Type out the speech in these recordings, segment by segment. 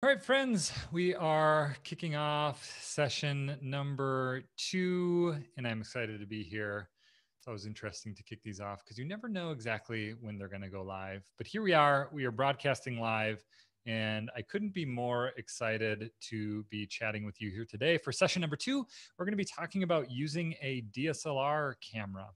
All right, friends, we are kicking off session number 2, and I'm excited to be here. It's always interesting to kick these off because you never know exactly when they're going to go live. But here we are broadcasting live, and I couldn't be more excited to be chatting with you here today. For session number 2, we're going to be talking about using a DSLR camera.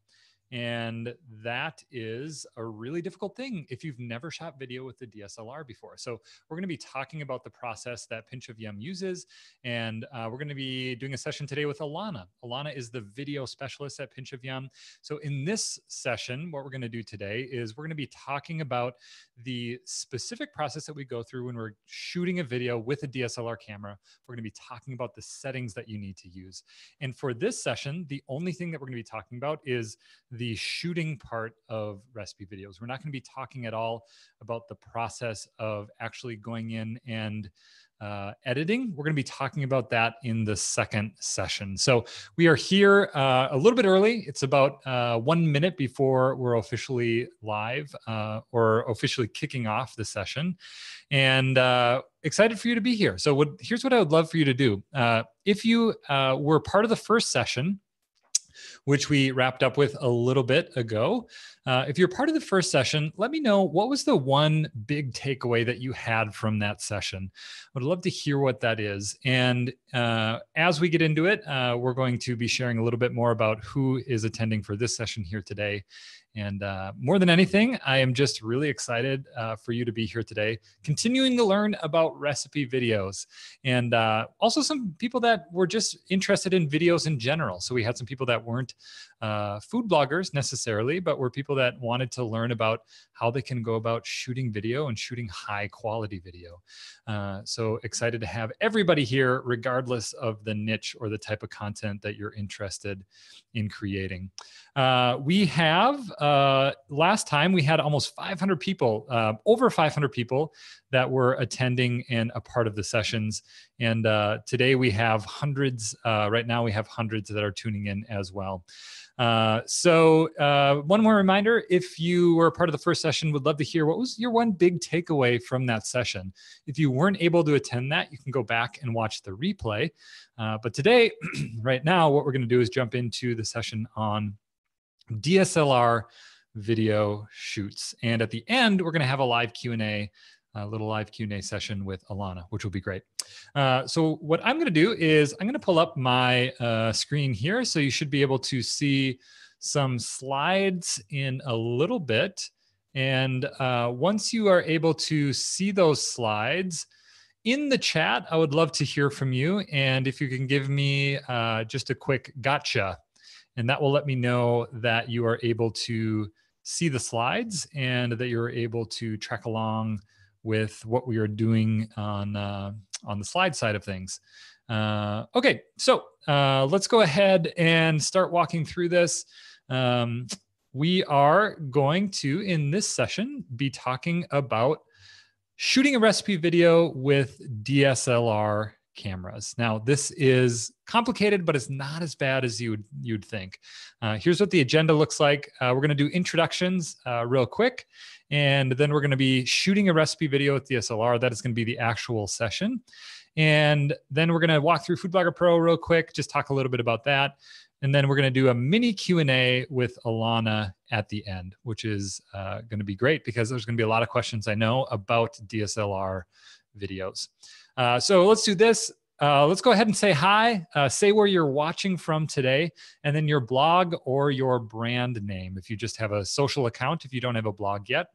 And that is a really difficult thing if you've never shot video with the DSLR before. So we're going to be talking about the process that Pinch of Yum uses. And we're going to be doing a session today with Alana. Alana is the video specialist at Pinch of Yum. So in this session, what we're going to do today is we're going to be talking about the specific process that we go through when we're shooting a video with a DSLR camera. We're going to be talking about the settings that you need to use. And for this session, the only thing that we're going to be talking about is the shooting part of recipe videos. We're not going to be talking at all about the process of actually going in and editing. We're going to be talking about that in the second session. So we are here a little bit early. It's about 1 minute before we're officially live or officially kicking off the session. And excited for you to be here. So here's what I would love for you to do. If you were part of the first session, which we wrapped up with a little bit ago. If you're part of the first session, let me know what was the one big takeaway that you had from that session. I would love to hear what that is. And as we get into it, we're going to be sharing a little bit more about who is attending for this session here today. And more than anything, I am just really excited for you to be here today, continuing to learn about recipe videos. And also some people that were just interested in videos in general. So we had some people that weren't food bloggers necessarily, but were people that wanted to learn about how they can go about shooting video and shooting high quality video. So excited to have everybody here, regardless of the niche or the type of content that you're interested in creating. We have, last time we had almost 500 people, over 500 people that were attending and a part of the sessions. And today we have hundreds, right now we have hundreds that are tuning in as well. So one more reminder, if you were a part of the first session, would love to hear what was your one big takeaway from that session. If you weren't able to attend that, you can go back and watch the replay. But today, right now, what we're going to do is jump into the session on DSLR video shoots. And at the end, we're going to have a live Q&A, a little live Q&A session with Alana, which will be great. So what I'm going to do is I'm going to pull up my screen here. So you should be able to see some slides in a little bit. And once you are able to see those slides, in the chat, I would love to hear from you. And if you can give me just a quick gotcha, and that will let me know that you are able to see the slides and that you're able to track along with what we are doing on the slide side of things. Okay, so let's go ahead and start walking through this. We are going to, in this session, be talking about shooting a recipe video with DSLR cameras. Now, this is complicated, but it's not as bad as you'd think. Here's what the agenda looks like. We're going to do introductions real quick, and then we're going to be shooting a recipe video with DSLR. That is going to be the actual session. And then we're going to walk through Food Blogger Pro real quick, just talk a little bit about that. And then we're going to do a mini Q&A with Alana at the end, which is going to be great because there's going to be a lot of questions I know about DSLR videos. So let's do this. Let's go ahead and say hi. Say where you're watching from today, and then your blog or your brand name if you just have a social account, if you don't have a blog yet.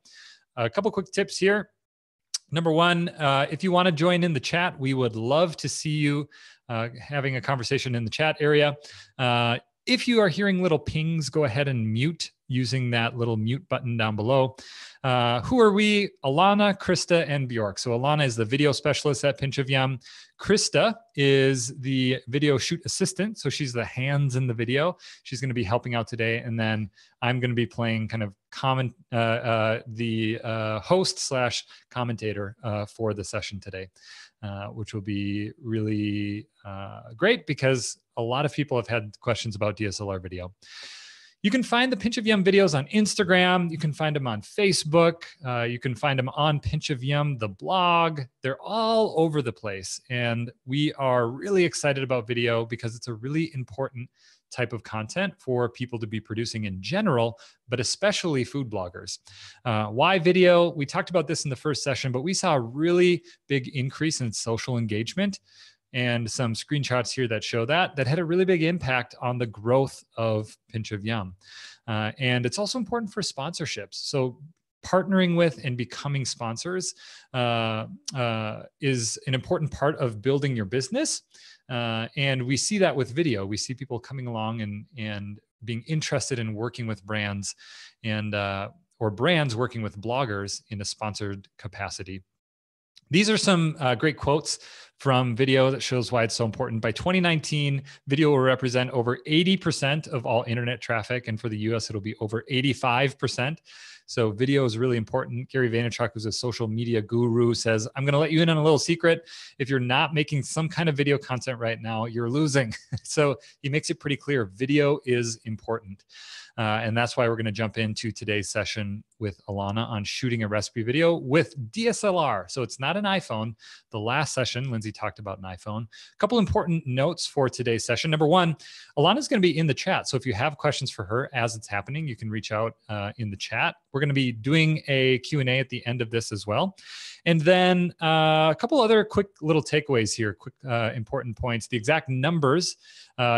A couple quick tips here. Number one, if you want to join in the chat, we would love to see you having a conversation in the chat area. If you are hearing little pings, go ahead and mute using that little mute button down below. Who are we? Alana, Krista, and Bjork. So Alana is the video specialist at Pinch of Yum. Krista is the video shoot assistant. So she's the hands in the video. She's going to be helping out today. And then I'm going to be playing kind of the host slash commentator for the session today, which will be really great because a lot of people have had questions about DSLR video. You can find the Pinch of Yum videos on Instagram. You can find them on Facebook. You can find them on Pinch of Yum, the blog. They're all over the place. And we are really excited about video because it's a really important type of content for people to be producing in general, but especially food bloggers. Why video? We talked about this in the first session, but we saw a really big increase in social engagement, and some screenshots here that show that had a really big impact on the growth of Pinch of Yum. And it's also important for sponsorships. So partnering with and becoming sponsors is an important part of building your business. And we see that with video. We see people coming along and being interested in working with brands and or brands working with bloggers in a sponsored capacity. These are some great quotes from video that shows why it's so important. By 2019, video will represent over 80% of all internet traffic. And for the US, it'll be over 85%. So video is really important. Gary Vaynerchuk, who's a social media guru, says, I'm going to let you in on a little secret. If you're not making some kind of video content right now, you're losing. So he makes it pretty clear. Video is important. And that's why we're going to jump into today's session with Alana on shooting a recipe video with DSLR. So it's not an iPhone. The last session, Lindsay talked about an iPhone. A couple important notes for today's session. Number one, Alana's going to be in the chat. So if you have questions for her as it's happening, you can reach out in the chat. We're going to be doing a Q&A at the end of this as well. And then a couple other quick little takeaways here, quick important points. The exact numbers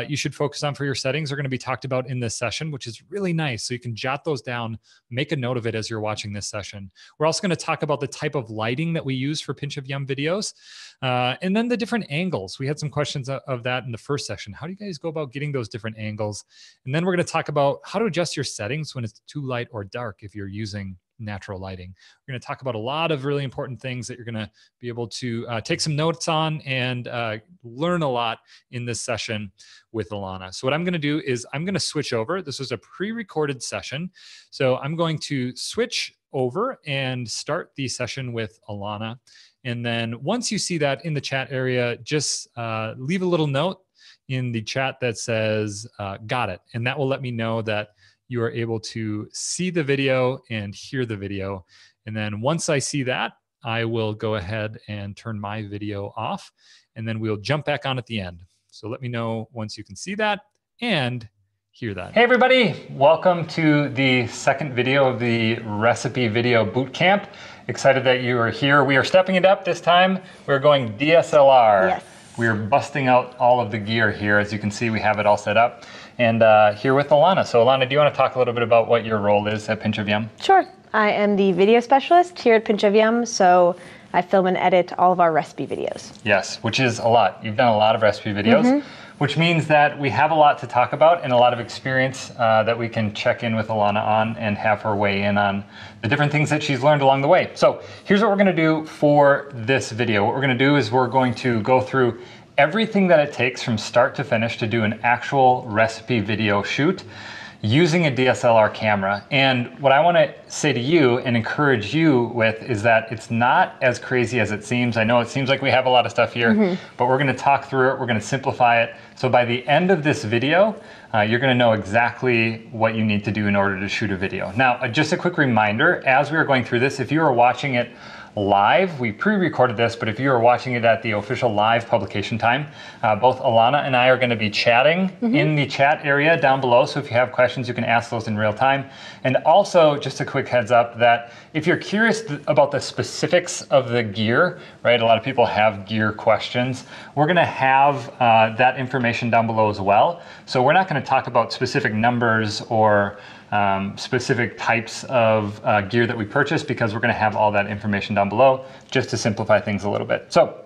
you should focus on for your settings are going to be talked about in this session, which is really nice. So you can jot those down, make a note of it as you're watching this session. We're also going to talk about the type of lighting that we use for Pinch of Yum videos, and then the different angles. We had some questions of that in the first session. How do you guys go about getting those different angles? And then we're going to talk about how to adjust your settings when it's too light or dark if you're using natural lighting. We're going to talk about a lot of really important things that you're going to be able to take some notes on and learn a lot in this session with Alana. So what I'm going to do is I'm going to switch over. This was a pre-recorded session. So I'm going to switch over and start the session with Alana. And then once you see that in the chat area, just leave a little note in the chat that says, got it. And that will let me know that you are able to see the video and hear the video. And then once I see that, I will go ahead and turn my video off, and then we'll jump back on at the end. So let me know once you can see that and hear that. Hey everybody, welcome to the second video of the recipe video bootcamp. Excited that you are here. We are stepping it up this time. We're going DSLR. Yes. We're busting out all of the gear here. As you can see, we have it all set up. And here with Alana. So Alana, do you want to talk a little bit about what your role is at Pinch of Yum? Sure. I am the video specialist here at Pinch of Yum. So I film and edit all of our recipe videos. Yes, which is a lot. You've done a lot of recipe videos, which means that we have a lot to talk about and a lot of experience that we can check in with Alana on and have her weigh in on the different things that she's learned along the way. So here's what we're going to do for this video. What we're going to do is we're going to go through everything that it takes from start to finish to do an actual recipe video shoot using a DSLR camera. And what I want to say to you and encourage you with is that it's not as crazy as it seems. I know it seems like we have a lot of stuff here, but we're going to talk through it. We're going to simplify it. So by the end of this video, you're going to know exactly what you need to do in order to shoot a video. Now, just a quick reminder, as we are going through this, if you are watching it live, we pre-recorded this, but if you are watching it at the official live publication time, both Alana and I are going to be chatting in the chat area down below. So if you have questions, you can ask those in real time. And also, just a quick heads up that if you're curious about the specifics of the gear, right? A lot of people have gear questions. We're going to have that information down below as well. So we're not going to talk about specific numbers or specific types of gear that we purchase, because we're going to have all that information down below just to simplify things a little bit. So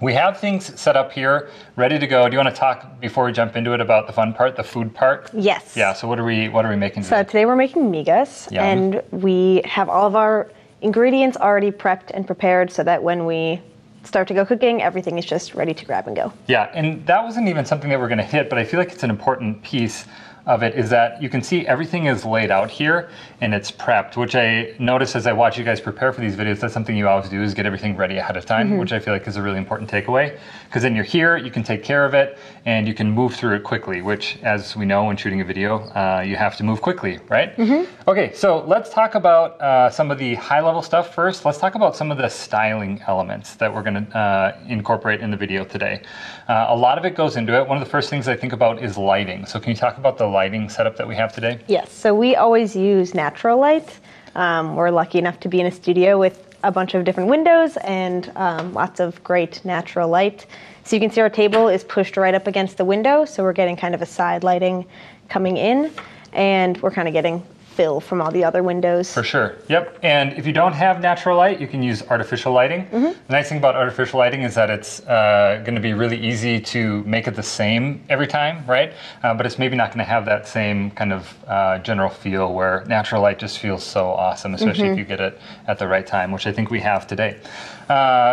we have things set up here, ready to go. Do you want to talk before we jump into it about the fun part, the food part? Yes. Yeah. So what are we making today? So today we're making migas, and we have all of our ingredients already prepped and prepared so that when we start to go cooking, everything is just ready to grab and go. Yeah, and that wasn't even something that we're going to hit, but I feel like it's an important piece of it is that you can see everything is laid out here and it's prepped, which I notice as I watch you guys prepare for these videos. That's something you always do, is get everything ready ahead of time, which I feel like is a really important takeaway, because then you're here, you can take care of it, and you can move through it quickly, which, as we know when shooting a video, you have to move quickly, right? Okay, so let's talk about some of the high-level stuff first. Let's talk about some of the styling elements that we're going to incorporate in the video today. A lot of it goes into it. One of the first things I think about is lighting. So can you talk about the lighting setup that we have today? Yes, so we always use natural light. We're lucky enough to be in a studio with a bunch of different windows and lots of great natural light. So you can see our table is pushed right up against the window, so we're getting kind of a side lighting coming in, and we're kind of getting fill from all the other windows. For sure, yep. And if you don't have natural light, you can use artificial lighting. The nice thing about artificial lighting is that it's going to be really easy to make it the same every time, right? But it's maybe not going to have that same kind of general feel where natural light just feels so awesome, especially if you get it at the right time, which I think we have today.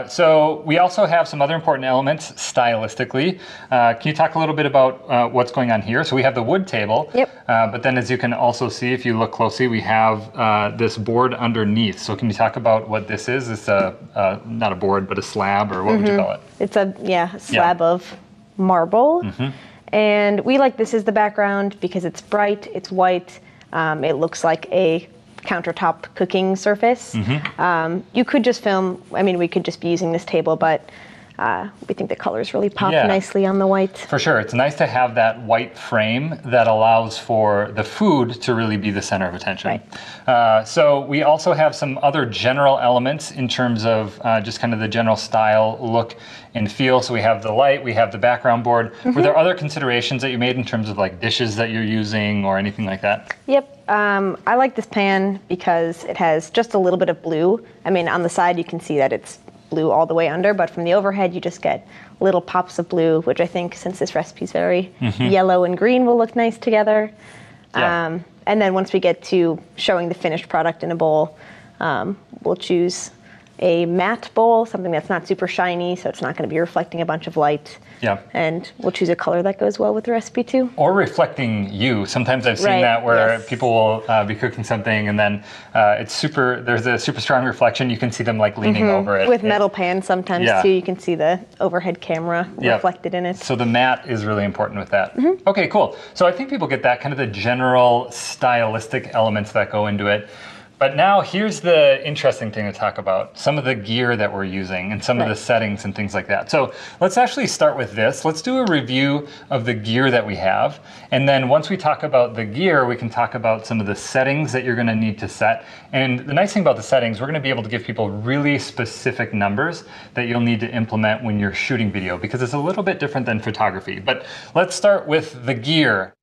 So we also have some other important elements stylistically. Can you talk a little bit about what's going on here? So we have the wood table, but then as you can also see, if you look closely, we have this board underneath. So can you talk about what this is? It's not a board, but a slab, or what would you call it? It's a slab of marble. And we like this as the background because it's bright, it's white, it looks like a countertop cooking surface. You could just film, I mean, we could just be using this table, but we think the colors really pop nicely on the white. For sure, it's nice to have that white frame that allows for the food to really be the center of attention. So we also have some other general elements in terms of just kind of the general style, look, and feel. So we have the light, we have the background board. Were there other considerations that you made in terms of like dishes that you're using or anything like that? Yep, I like this pan because it has just a little bit of blue. I mean, on the side you can see that it's blue all the way under, but from the overhead you just get little pops of blue, which I think, since this recipe is very yellow and green, will look nice together. And then once we get to showing the finished product in a bowl, we'll choose a matte bowl, something that's not super shiny, so it's not going to be reflecting a bunch of light. And we'll choose a color that goes well with the recipe too. Or reflecting you. Sometimes I've seen that where people will be cooking something and then there's a super strong reflection. You can see them like leaning over it. With metal pans sometimes too, you can see the overhead camera reflected in it. So the matte is really important with that. Okay, cool. So I think people get that, kind of the general stylistic elements that go into it. But now here's the interesting thing to talk about, some of the gear that we're using and some of the settings and things like that. So let's actually start with this. Let's do a review of the gear that we have. And then once we talk about the gear, we can talk about some of the settings that you're gonna need to set. And the nice thing about the settings, we're gonna be able to give people really specific numbers that you'll need to implement when you're shooting video, because it's a little bit different than photography. But let's start with the gear.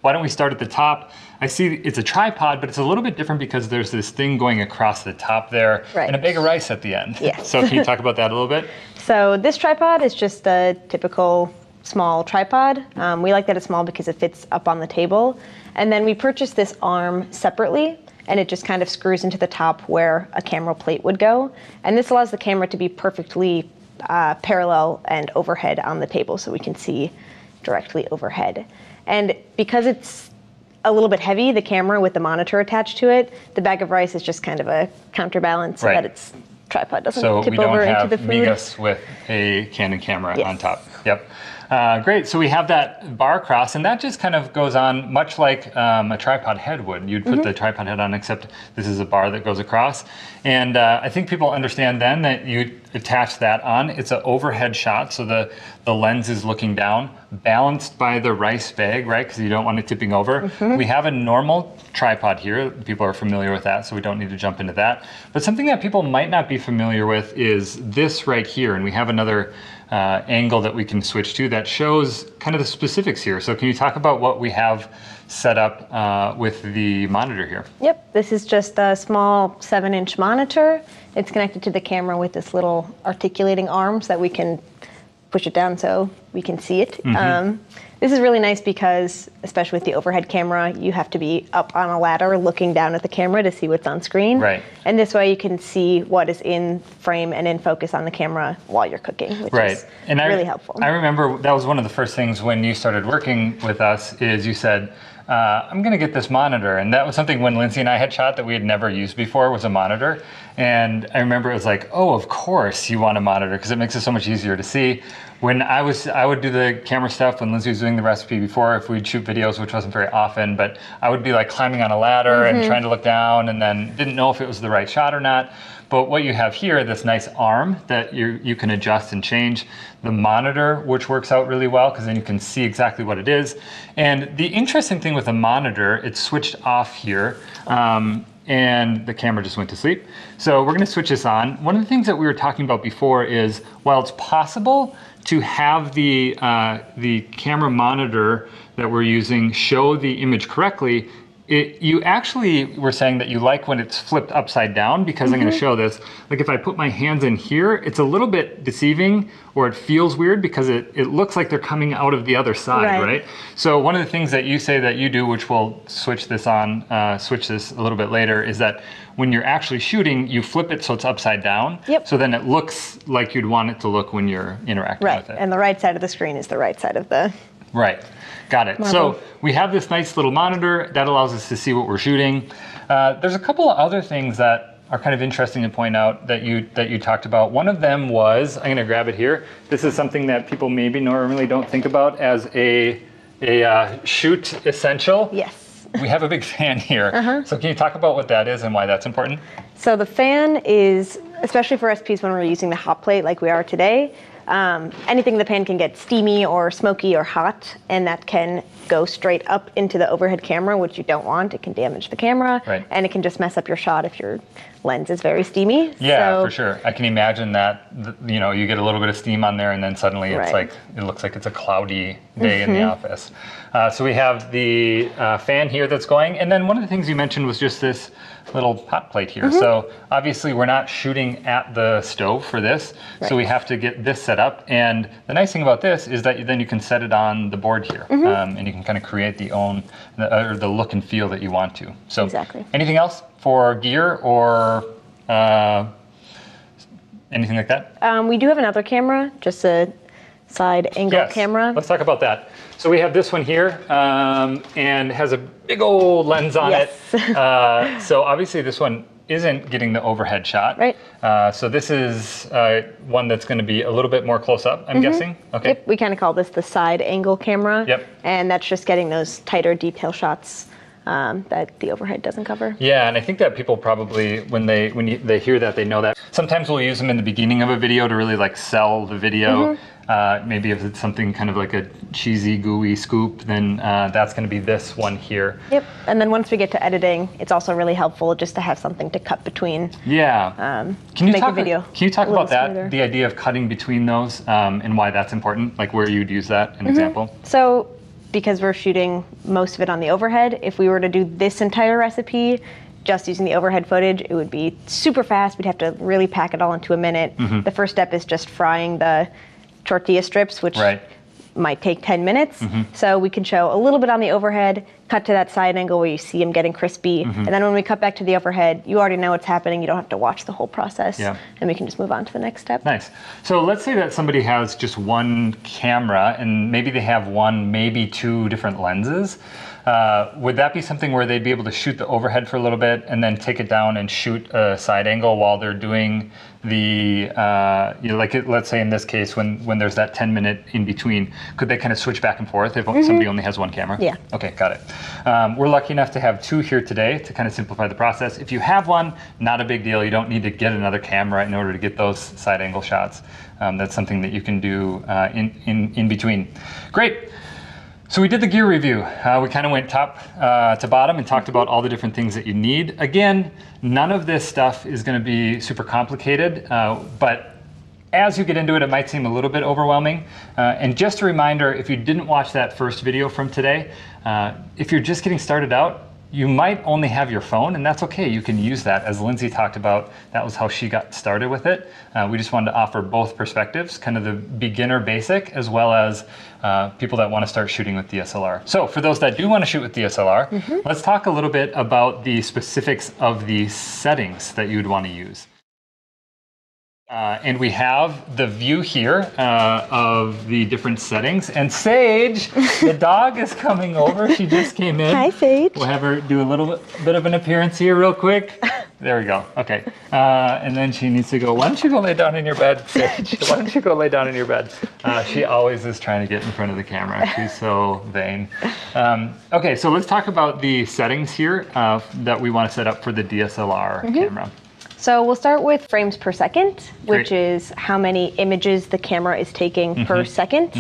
Why don't we start at the top? I see it's a tripod, but it's a little bit different because there's this thing going across the top there and a bag of rice at the end. So can you talk about that a little bit? So this tripod is just a typical small tripod. We like that it's small because it fits up on the table. And then we purchased this arm separately, and it just kind of screws into the top where a camera plate would go. And this allows the camera to be perfectly parallel and overhead on the table, so we can see directly overhead. And because it's a little bit heavy, the camera with the monitor attached to it, the bag of rice is just kind of a counterbalance so that its tripod doesn't tip over into the food. So we don't have migas with a Canon camera on top. Great, so we have that bar across, and that just kind of goes on much like a tripod head would. You'd put the tripod head on, except this is a bar that goes across. And I think people understand then that you attach that on. It's an overhead shot, so the lens is looking down, balanced by the rice bag, right? Because you don't want it tipping over. We have a normal tripod here. People are familiar with that, so we don't need to jump into that. But something that people might not be familiar with is this right here, and we have another angle that we can switch to that shows kind of the specifics here. So can you talk about what we have set up with the monitor here? Yep, this is just a small 7-inch monitor. It's connected to the camera with this little articulating arm so that we can push it down so we can see it. Mm-hmm. This is really nice because, especially with the overhead camera, you have to be up on a ladder looking down at the camera to see what's on screen. Right. And this way you can see what is in frame and in focus on the camera while you're cooking, which is really helpful. I remember that was one of the first things when you started working with us is you said, I'm going to get this monitor. And that was something when Lindsay and I had shot that we had never used before, was a monitor. And I remember it was like, oh, of course you want a monitor because it makes it so much easier to see. When I would do the camera stuff when Lindsay was doing the recipe before, if we'd shoot videos, which wasn't very often, but I would be like climbing on a ladder and trying to look down and then didn't know if it was the right shot or not. But what you have here, this nice arm that you can adjust and change. The monitor, which works out really well because then you can see exactly what it is. And the interesting thing with the monitor, it's switched off here. And the camera just went to sleep. So we're gonna switch this on. One of the things that we were talking about before is, while it's possible to have the camera monitor that we're using show the image correctly, you actually were saying that you like when it's flipped upside down because I'm gonna show this. Like if I put my hands in here, it's a little bit deceiving or it feels weird because it looks like they're coming out of the other side, right? So one of the things that you say that you do, which we'll switch this on, switch this a little bit later, is that when you're actually shooting, you flip it so it's upside down. So then it looks like you'd want it to look when you're interacting with it. And the right side of the screen is the right side of the Got it. So we have this nice little monitor that allows us to see what we're shooting. There's a couple of other things that are kind of interesting to point out that you talked about. One of them was, I'm going to grab it here. This is something that people maybe normally don't think about as a shoot essential. Yes. We have a big fan here. So can you talk about what that is and why that's important? So the fan is, especially for recipes when we're using the hot plate like we are today, anything in the pan can get steamy or smoky or hot, and that can go straight up into the overhead camera, which you don't want. It can damage the camera, and it can just mess up your shot if your lens is very steamy. Yeah, for sure. I can imagine that, you know, you get a little bit of steam on there and then suddenly it's like, it looks like it's a cloudy day in the office. So we have the fan here that's going, and then one of the things you mentioned was just this little hot plate here. So obviously we're not shooting at the stove for this, so we have to get this set up. And the nice thing about this is that then you can set it on the board here, and you can kind of create the look and feel that you want to. So anything else for gear or anything like that? We do have another camera, just a side angle camera. Let's talk about that. So we have this one here, and has a big old lens on it. So obviously this one isn't getting the overhead shot. So this is one that's going to be a little bit more close up, I'm guessing. Yep, we kind of call this the side angle camera. And that's just getting those tighter detail shots that the overhead doesn't cover. Yeah, and I think that people probably, when they hear that, they know that. Sometimes we'll use them in the beginning of a video to really like sell the video. Maybe if it's something kind of like a cheesy, gooey scoop, then that's going to be this one here. And then once we get to editing, it's also really helpful just to have something to cut between. Can you make a video. Can you talk about that, the idea of cutting between those, and why that's important, like where you'd use that, an example? So because we're shooting most of it on the overhead, if we were to do this entire recipe just using the overhead footage, it would be super fast. We'd have to really pack it all into a minute. The first step is just frying the tortilla strips, which might take 10 minutes. So we can show a little bit on the overhead, cut to that side angle where you see them getting crispy. And then when we cut back to the overhead, you already know what's happening. You don't have to watch the whole process. And we can just move on to the next step. Nice. So let's say that somebody has just one camera and maybe they have one, maybe two different lenses. Would that be something where they'd be able to shoot the overhead for a little bit and then take it down and shoot a side angle while they're doing the, you know, like let's say in this case, when there's that 10-minute in between, could they kind of switch back and forth if somebody only has one camera? Okay, got it. We're lucky enough to have two here today to kind of simplify the process. If you have one, not a big deal. You don't need to get another camera in order to get those side angle shots. That's something that you can do in between. Great. So we did the gear review. We kind of went top to bottom and talked about all the different things that you need. Again, none of this stuff is going to be super complicated, but as you get into it, it might seem a little bit overwhelming. And just a reminder, if you didn't watch that first video from today, if you're just getting started out, you might only have your phone, and that's okay. You can use that. As Lindsay talked about, that was how she got started with it. We just wanted to offer both perspectives, kind of the beginner basic, as well as people that want to start shooting with DSLR. So for those that do want to shoot with DSLR, let's talk a little bit about the specifics of the settings that you would want to use. And we have the view here of the different settings. And Sage, the dog, is coming over. She just came in. Hi, Sage. We'll have her do a little bit of an appearance here real quick. There we go. Okay. And then she needs to go. Why don't you go lay down in your bed, Sage? Why don't you go lay down in your bed? She always is trying to get in front of the camera. She's so vain. Okay, so let's talk about the settings here that we want to set up for the DSLR camera. So we'll start with frames per second, which is how many images the camera is taking per second.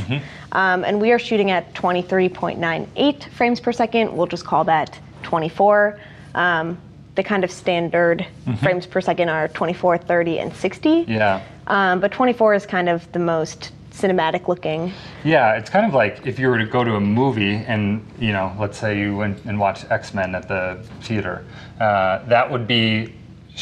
And we are shooting at 23.98 frames per second. We'll just call that 24. The kind of standard frames per second are 24, 30, and 60. Yeah. But 24 is kind of the most cinematic looking. Yeah, it's kind of like if you were to go to a movie and, you know, let's say you went and watched X-Men at the theater, that would be,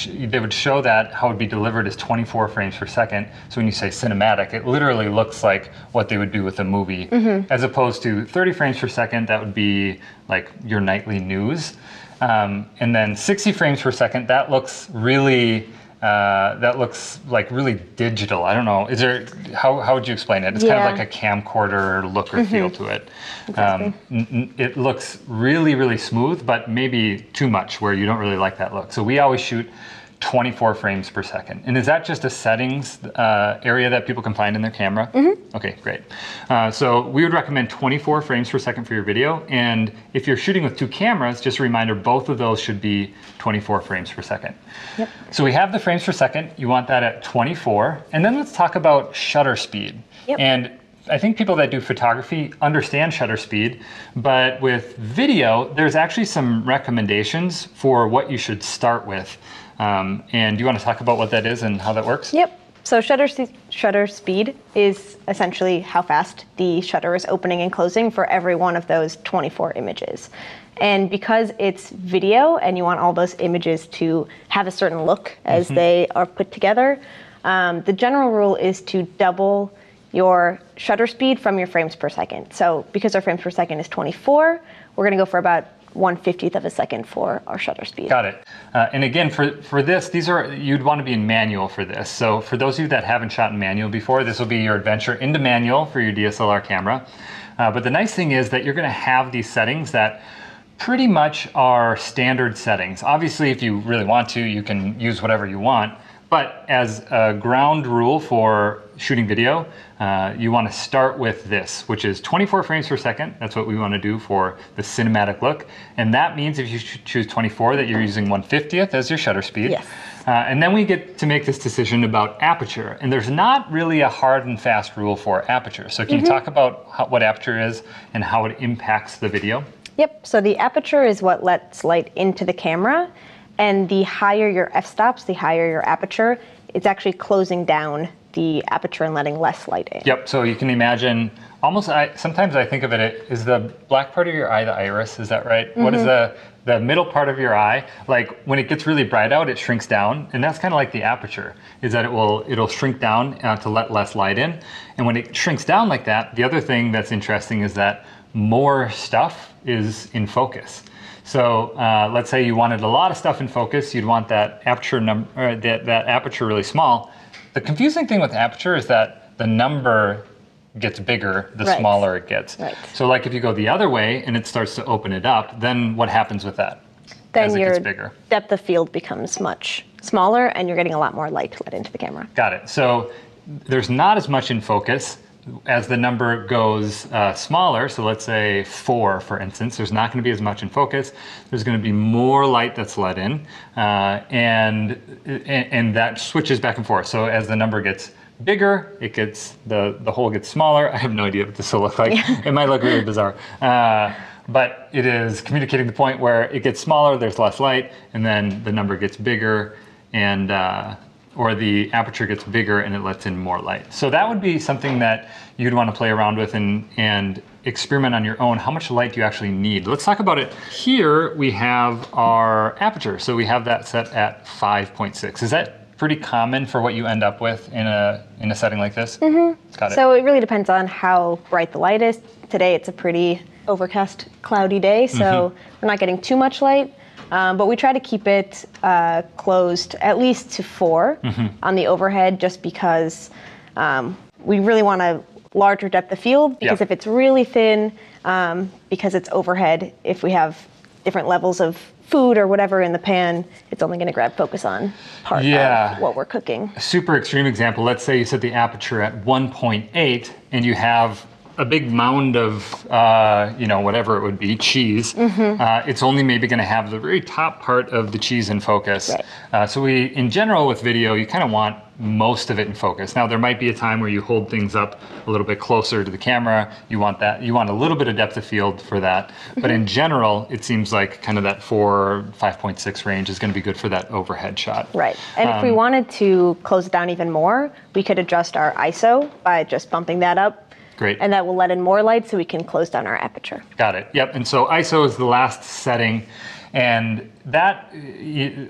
they would show that how it would be delivered as 24 frames per second. So when you say cinematic, it literally looks like what they would do with a movie, as opposed to 30 frames per second, that would be like your nightly news. And then 60 frames per second, that looks really, that looks like really digital. I don't know, is there, how would you explain it? It's kind of like a camcorder look or feel to it. Exactly. It looks really, really smooth, but maybe too much where you don't really like that look. So we always shoot 24 frames per second. And is that just a settings area that people can find in their camera? Okay, great. So we would recommend 24 frames per second for your video. And if you're shooting with two cameras, just a reminder, both of those should be 24 frames per second. Yep. So we have the frames per second. You want that at 24. And then let's talk about shutter speed. Yep. And I think people that do photography understand shutter speed, but with video, there's actually some recommendations for what you should start with. And do you want to talk about what that is and how that works? Yep. So shutter speed is essentially how fast the shutter is opening and closing for every one of those 24 images. And because it's video and you want all those images to have a certain look as they are put together, the general rule is to double your shutter speed from your frames per second. So because our frames per second is 24, we're going to go for about 1/50th of a second for our shutter speed. Got it. And again, for this, you'd want to be in manual for this. So for those of you that haven't shot in manual before, this will be your adventure into manual for your DSLR camera. But the nice thing is that you're going to have these settings that pretty much are standard settings. Obviously, if you really want to, you can use whatever you want. But as a ground rule for shooting video, you want to start with this, which is 24 frames per second. That's what we want to do for the cinematic look. And that means if you choose 24, that you're using 1/50th as your shutter speed. Yes. And then we get to make this decision about aperture. And there's not really a hard and fast rule for aperture. So can you talk about what aperture is and how it impacts the video? Yep. So the aperture is what lets light into the camera. And the higher your f-stops, the higher your aperture, it's actually closing down the aperture and letting less light in. Yep, so you can imagine, almost, sometimes I think of it, is the black part of your eye the iris, is that right? What is the middle part of your eye? Like when it gets really bright out, it shrinks down, and that's kind of like the aperture, is that it'll shrink down to let less light in. And when it shrinks down like that, the other thing that's interesting is that more stuff is in focus. So let's say you wanted a lot of stuff in focus, you'd want that aperture that aperture really small. The confusing thing with aperture is that the number gets bigger the smaller it gets. Right. So like if you go the other way and it starts to open it up, then what happens with that? Then your depth of field becomes much smaller and you're getting a lot more light let into the camera. Got it. So there's not as much in focus. As the number goes smaller, so let's say 4, for instance, there's not going to be as much in focus. There's going to be more light that's let in, and that switches back and forth. So as the number gets bigger, it gets the hole gets smaller. I have no idea what this will look like. It might look really bizarre. But it is communicating the point where it gets smaller, there's less light, and then the number gets bigger, and or the aperture gets bigger and it lets in more light. So that would be something that you'd want to play around with, and experiment on your own, how much light do you actually need? Let's talk about it. Here we have our aperture. So we have that set at 5.6. Is that pretty common for what you end up with in a setting like this? Got it. So it really depends on how bright the light is. Today it's a pretty overcast, cloudy day, so we're not getting too much light. But we try to keep it closed at least to 4 on the overhead, just because we really want a larger depth of field, because if it's really thin, because it's overhead, if we have different levels of food or whatever in the pan, it's only going to grab focus on part of what we're cooking. A super extreme example, let's say you set the aperture at 1.8 and you have a big mound of, whatever it would be, cheese. It's only maybe going to have the very top part of the cheese in focus. Right. So in general with video, you kind of want most of it in focus. Now there might be a time where you hold things up a little bit closer to the camera. You want a little bit of depth of field for that. But in general, it seems like kind of that 5.6 range is going to be good for that overhead shot. Right. And if we wanted to close it down even more, we could adjust our ISO by just bumping that up. Great. And that will let in more light so we can close down our aperture. Got it. Yep. And so ISO is the last setting. And that,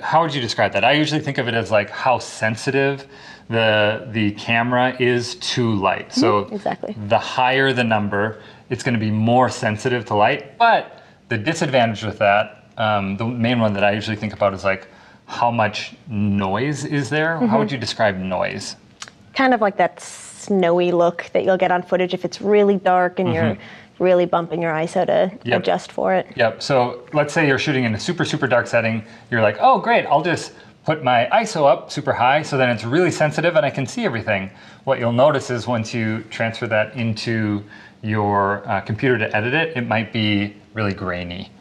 how would you describe that? I usually think of it as like how sensitive the camera is to light. So exactly. The higher the number, it's going to be more sensitive to light. But the disadvantage with that, the main one that I usually think about is like how much noise is there? How would you describe noise? Kind of like that snowy look that you'll get on footage if it's really dark and you're really bumping your ISO to adjust for it. Yep. So let's say you're shooting in a super, super dark setting. You're like, oh, great, I'll just put my ISO up super high so then it's really sensitive and I can see everything. What you'll notice is once you transfer that into your computer to edit it, it might be really grainy,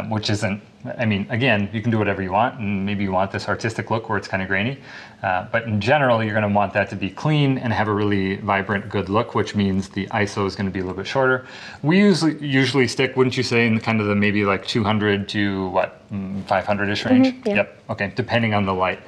which isn't, I mean, again, you can do whatever you want, and maybe you want this artistic look where it's kind of grainy, but in general, you're going to want that to be clean and have a really vibrant, good look, which means the ISO is going to be a little bit shorter. We usually stick, wouldn't you say, in kind of the maybe like 200 to what, 500-ish range? Yeah. Yep. Okay, depending on the light.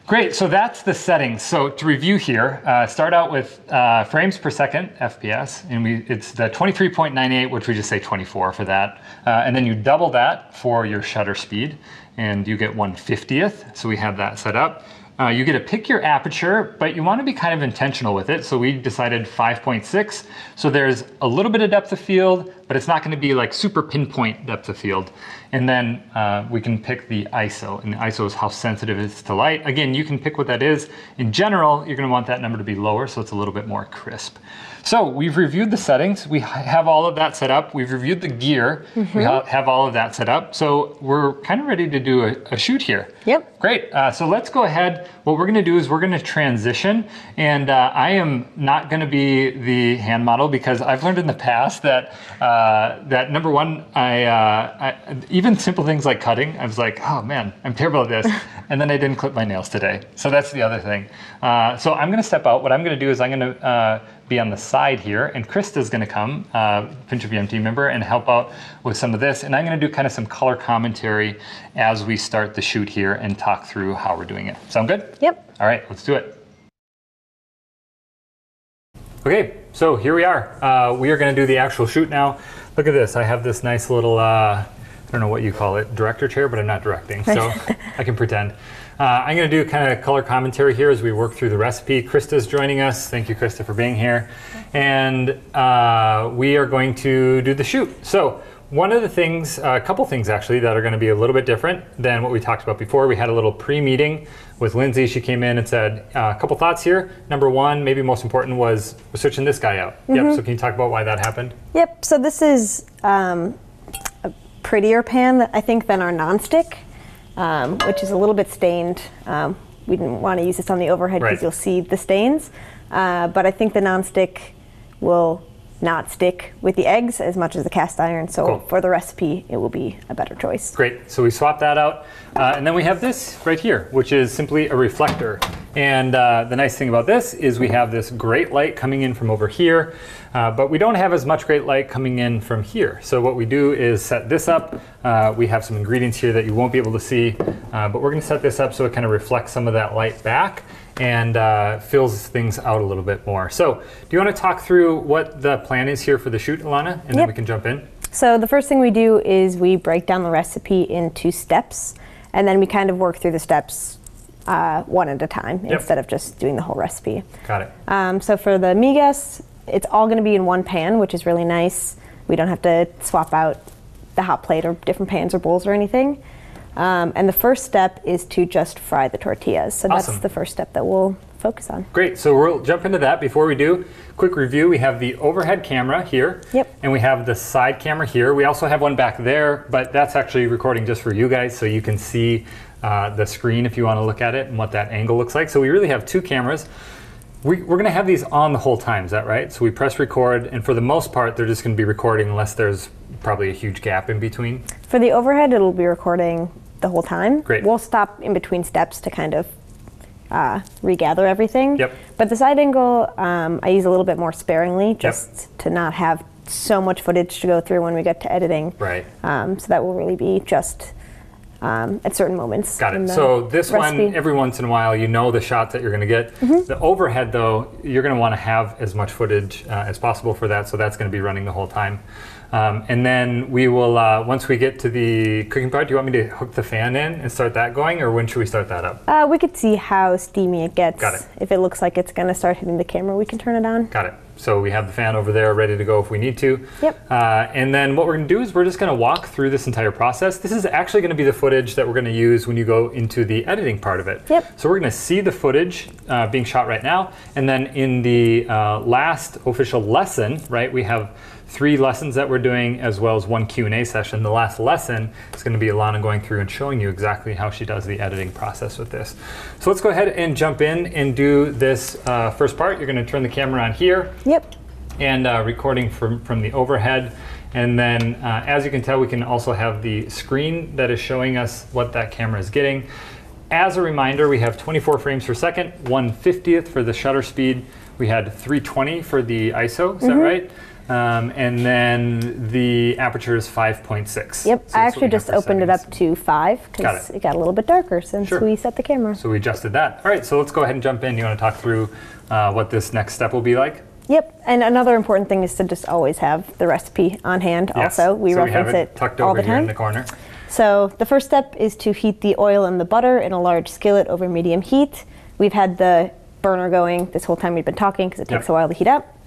Great, so that's the settings. So to review here, start out with frames per second, FPS, and it's the 23.98, which we just say 24 for that. And then you double that for your shutter speed, and you get 1/50th, so we have that set up. You get to pick your aperture, but you want to be kind of intentional with it. So we decided 5.6. So there's a little bit of depth of field, but it's not going to be like super pinpoint depth of field. And then we can pick the ISO, and the ISO is how sensitive it is to light. Again, you can pick what that is. In general, you're going to want that number to be lower, so it's a little bit more crisp. So we've reviewed the settings. We have all of that set up. We've reviewed the gear. We have all of that set up. So we're kind of ready to do a shoot here. Yep. Great. So let's go ahead. What we're going to do is we're going to transition. And I am not going to be the hand model because I've learned in the past that that number one, even simple things like cutting, I was like, oh man, I'm terrible at this. And then I didn't clip my nails today. So that's the other thing. So I'm going to step out. What I'm going to do is I'm going to be on the side here, and Krista's going to come, Pinch of Yum team member, and help out with some of this. And I'm going to do kind of some color commentary as we start the shoot here and talk through how we're doing it. Sound good? Yep. All right, let's do it. Okay, so here we are. We are going to do the actual shoot now. Look at this. I have this nice little, I don't know what you call it, director chair, but I'm not directing, so I can pretend. I'm going to do kind of color commentary here as we work through the recipe. Krista's joining us. Thank you, Krista, for being here. And we are going to do the shoot. So one of the things, a couple things actually, that are going to be a little bit different than what we talked about before. We had a little pre-meeting with Lindsay. She came in and said, a couple thoughts here. Number one, maybe most important, was we're switching this guy out. Yep, so can you talk about why that happened? Yep, so this is a prettier pan, I think, than our nonstick. Which is a little bit stained. We didn't want to use this on the overhead because you'll see the stains. But I think the nonstick will not stick with the eggs as much as the cast iron. So for the recipe, it will be a better choice. Great. So we swapped that out. And then we have this right here, which is simply a reflector. And the nice thing about this is we have this great light coming in from over here, but we don't have as much great light coming in from here. So what we do is set this up. We have some ingredients here that you won't be able to see, but we're going to set this up so it kind of reflects some of that light back and fills things out a little bit more. So do you want to talk through what the plan is here for the shoot, Alana, and then we can jump in? So the first thing we do is we break down the recipe into steps, and then we kind of work through the steps one at a time instead of just doing the whole recipe. Got it. So for the migas, it's all going to be in one pan, which is really nice. We don't have to swap out the hot plate or different pans or bowls or anything. And the first step is to just fry the tortillas. So that's the first step that we'll focus on. Great, so we'll jump into that. Before we do, quick review. We have the overhead camera here, and we have the side camera here. We also have one back there, but that's actually recording just for you guys, so you can see the screen if you want to look at it and what that angle looks like. So we really have two cameras. We're going to have these on the whole time, is that right? So we press record, and for the most part, they're just going to be recording unless there's probably a huge gap in between. For the overhead, it'll be recording the whole time. Great. We'll stop in between steps to kind of regather everything. Yep. But the side angle, I use a little bit more sparingly, just to not have so much footage to go through when we get to editing. Right. So that will really be just at certain moments. Got it. So this one, every once in a while, you know the shots that you're going to get. The overhead, though, you're going to want to have as much footage as possible for that, so that's going to be running the whole time. And then we will, once we get to the cooking part, do you want me to hook the fan in and start that going, or when should we start that up? We could see how steamy it gets. Got it. If it looks like it's going to start hitting the camera, we can turn it on. Got it. So we have the fan over there ready to go if we need to. Yep. And then what we're going to do is we're just going to walk through this entire process. This is actually going to be the footage that we're going to use when you go into the editing part of it. Yep. So we're going to see the footage being shot right now. And then in the last official lesson, right, we have 3 lessons that we're doing as well as 1 Q&A session. The last lesson is going to be Alana going through and showing you exactly how she does the editing process with this. So let's go ahead and jump in and do this first part. You're going to turn the camera on here. Yep. And recording from the overhead. And then as you can tell, we can also have the screen that is showing us what that camera is getting. As a reminder, we have 24 frames per second, 1/50th for the shutter speed. We had 320 for the ISO, is that right? And then the aperture is 5.6. Yep, so I actually just opened it up to 5 because it got a little bit darker since we set the camera. So we adjusted that. All right, so let's go ahead and jump in. You want to talk through what this next step will be like? Yep, and another important thing is to just always have the recipe on hand. Also, we reference it tucked all over the time. Here in the corner. So the first step is to heat the oil and the butter in a large skillet over medium heat. We've had the burner going this whole time we've been talking because it takes a while to heat up.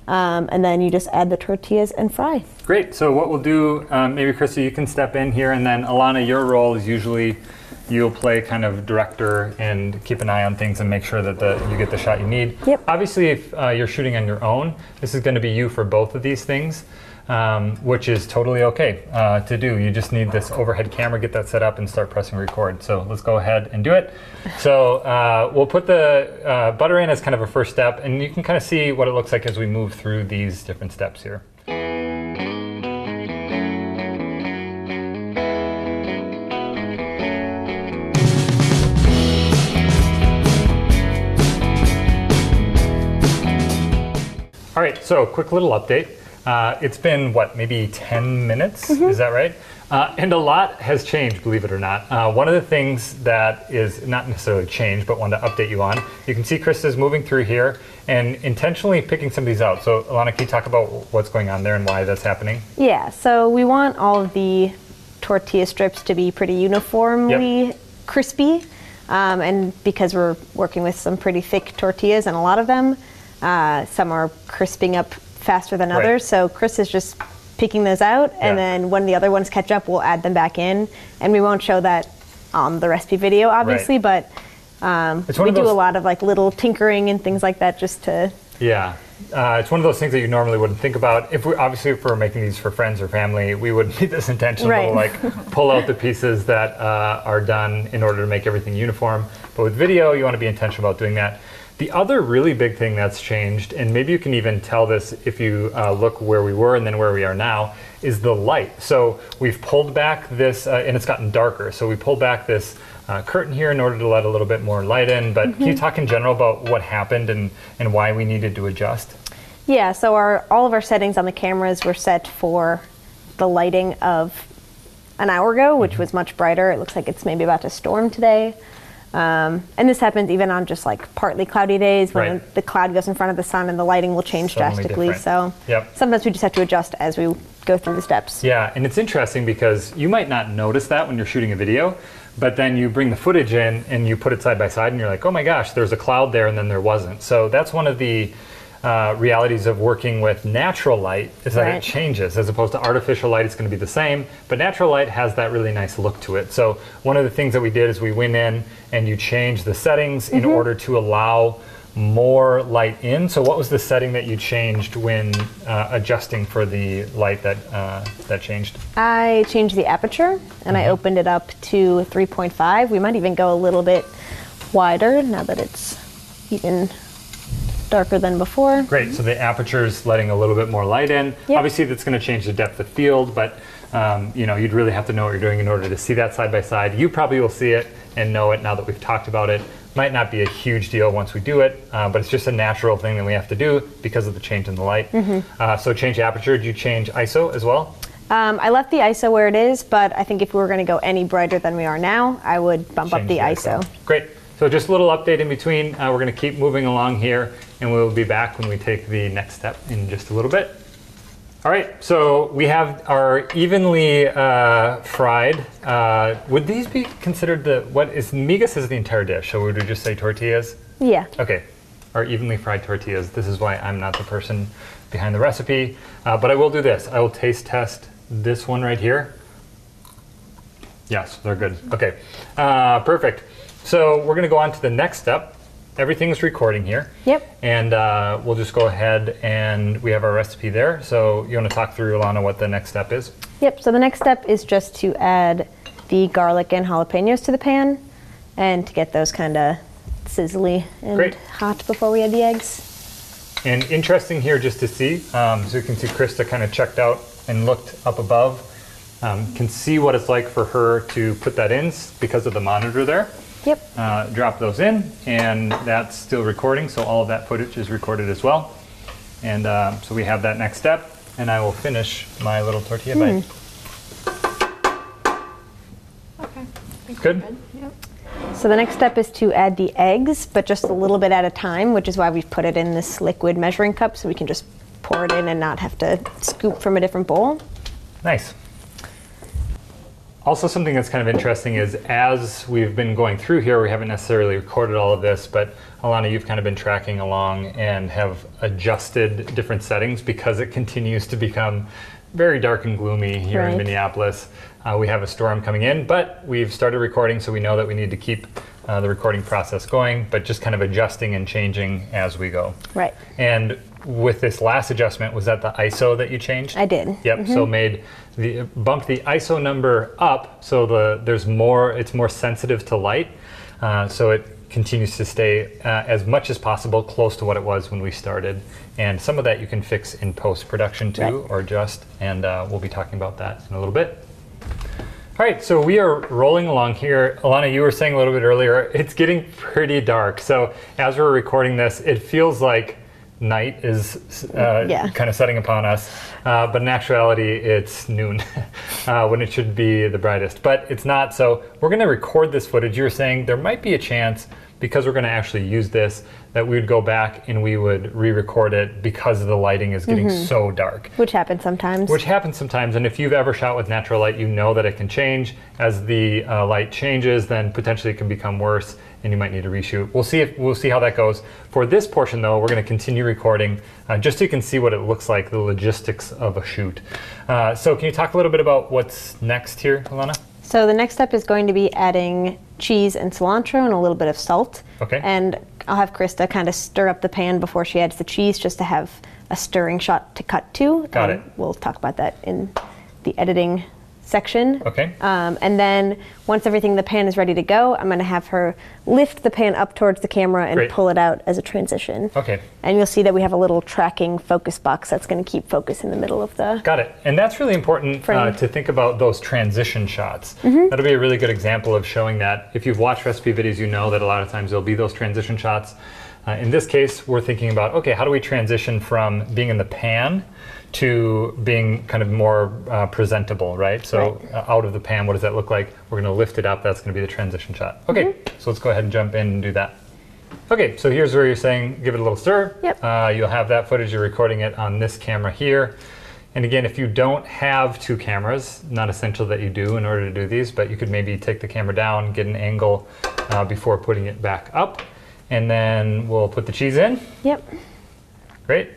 And then you just add the tortillas and fry. Great. So what we'll do, maybe Krista, you can step in here, and then Alana, your role is usually you'll play kind of director and keep an eye on things and make sure that you get the shot you need. Yep. Obviously, if you're shooting on your own, this is going to be you for both of these things, which is totally okay to do. You just need this overhead camera, get that set up, and start pressing record. So let's go ahead and do it. So we'll put the butter in as kind of a first step, and you can kind of see what it looks like as we move through these different steps here. All right, so quick little update. It's been, what, maybe 10 minutes? Is that right? And a lot has changed, believe it or not. One of the things that is not necessarily changed, but wanted to update you on, you can see Krista's moving through here and intentionally picking some of these out. So Alana, can you talk about what's going on there and why that's happening? Yeah, so we want all of the tortilla strips to be pretty uniformly crispy. And because we're working with some pretty thick tortillas and a lot of them, some are crisping up faster than others. So Chris is just picking those out, and then when the other ones catch up, we'll add them back in. And we won't show that on the recipe video, obviously, but we do a lot of like little tinkering and things like that just to... Yeah. It's one of those things that you normally wouldn't think about. If we're making these for friends or family, we wouldn't be this intentional to like pull out the pieces that are done in order to make everything uniform. But with video, you want to be intentional about doing that. The other really big thing that's changed, and maybe you can even tell this if you look where we were and then where we are now, is the light. So we've pulled back this, and it's gotten darker. So we pulled back this curtain here in order to let a little bit more light in. But can you talk in general about what happened and why we needed to adjust? Yeah, so all of our settings on the cameras were set for the lighting of an hour ago, which was much brighter. It looks like it's maybe about to storm today. And this happens even on just like partly cloudy days when the cloud goes in front of the sun and the lighting will change drastically. Different. So sometimes we just have to adjust as we go through the steps. Yeah, and it's interesting because you might not notice that when you're shooting a video, but then you bring the footage in and you put it side by side and you're like, oh my gosh, there's a cloud there and then there wasn't. So that's one of the realities of working with natural light is that it changes. As opposed to artificial light, it's going to be the same, but natural light has that really nice look to it. So one of the things that we did is we went in and you changed the settings in order to allow more light in. So what was the setting that you changed when adjusting for the light that changed? I changed the aperture and I opened it up to 3.5. We might even go a little bit wider now that it's even darker than before. Great, so the aperture is letting a little bit more light in. Obviously that's going to change the depth of field, but you know, you'd really have to know what you're doing in order to see that side by side. You probably will see it and know it now that we've talked about it. Might not be a huge deal once we do it, but it's just a natural thing that we have to do because of the change in the light. So change aperture, did you change ISO as well? I left the ISO where it is, but I think if we were going to go any brighter than we are now, I would bump up the ISO. Great. So just a little update in between. We're going to keep moving along here, and we'll be back when we take the next step in just a little bit. All right, so we have our evenly fried. Would these be considered migas is the entire dish, so would we just say tortillas? Yeah. Okay, our evenly fried tortillas. This is why I'm not the person behind the recipe, but I will do this. I will taste test this one right here. Yes, they're good. Okay, perfect. So we're gonna go on to the next step. Everything's recording here. Yep. And we'll just go ahead and we have our recipe there. So you want to talk through, Alana, what the next step is? Yep, so the next step is just to add the garlic and jalapenos to the pan and to get those kind of sizzly and hot before we add the eggs. And interesting here just to see, so you can see Krista kind of checked out and looked up above. Can see what it's like for her to put that in because of the monitor there. Yep. Drop those in, and that's still recording, so all of that footage is recorded as well. And so we have that next step, and I will finish my little tortilla bite. Okay. Good? Yep. So the next step is to add the eggs, but just a little bit at a time, which is why we've put it in this liquid measuring cup, so we can just pour it in and not have to scoop from a different bowl. Nice. Also, something that's kind of interesting is as we've been going through here, we haven't necessarily recorded all of this, but Alana, you've kind of been tracking along and have adjusted different settings because it continues to become very dark and gloomy here in Minneapolis. We have a storm coming in, but we've started recording, so we know that we need to keep the recording process going, but just kind of adjusting and changing as we go. Right. And with this last adjustment, was that the ISO that you changed? I did. Yep. So bumped the ISO number up, so it's more sensitive to light, so it continues to stay as much as possible close to what it was when we started. And some of that you can fix in post-production too, or adjust, and we'll be talking about that in a little bit. All right, so we are rolling along here. Alana, you were saying a little bit earlier, it's getting pretty dark. So as we're recording this, it feels like night is kind of setting upon us, but in actuality it's noon when it should be the brightest, but it's not. So we're going to record this footage. You were saying there might be a chance, because we're going to actually use this, that we would go back and we would re-record it because the lighting is getting so dark. Which happens sometimes. Which happens sometimes, and if you've ever shot with natural light, you know that it can change. As the light changes, then potentially it can become worse, and you might need to reshoot. We'll see how that goes. For this portion, though, we're going to continue recording, just so you can see what it looks like, the logistics of a shoot. So can you talk a little bit about what's next here, Alana? So the next step is going to be adding cheese and cilantro and a little bit of salt. Okay. And I'll have Krista kind of stir up the pan before she adds the cheese, just to have a stirring shot to cut to. Got it. We'll talk about that in the editing section. Okay. And then once everything in the pan is ready to go, I'm going to have her lift the pan up towards the camera and pull it out as a transition. Okay. And you'll see that we have a little tracking focus box that's going to keep focus in the middle of the Got it. And that's really important to think about those transition shots. That'll be a really good example of showing that. If you've watched recipe videos, you know that a lot of times there'll be those transition shots. In this case, we're thinking about, okay, how do we transition from being in the pan to being kind of more presentable, right? So out of the pan, what does that look like? We're going to lift it up. That's going to be the transition shot. Okay, so let's go ahead and jump in and do that. Okay, so here's where you're saying give it a little stir. Yep. You'll have that footage. You're recording it on this camera here. And again, if you don't have two cameras, not essential that you do in order to do these, but you could maybe take the camera down, get an angle before putting it back up. And then we'll put the cheese in. Yep. Great.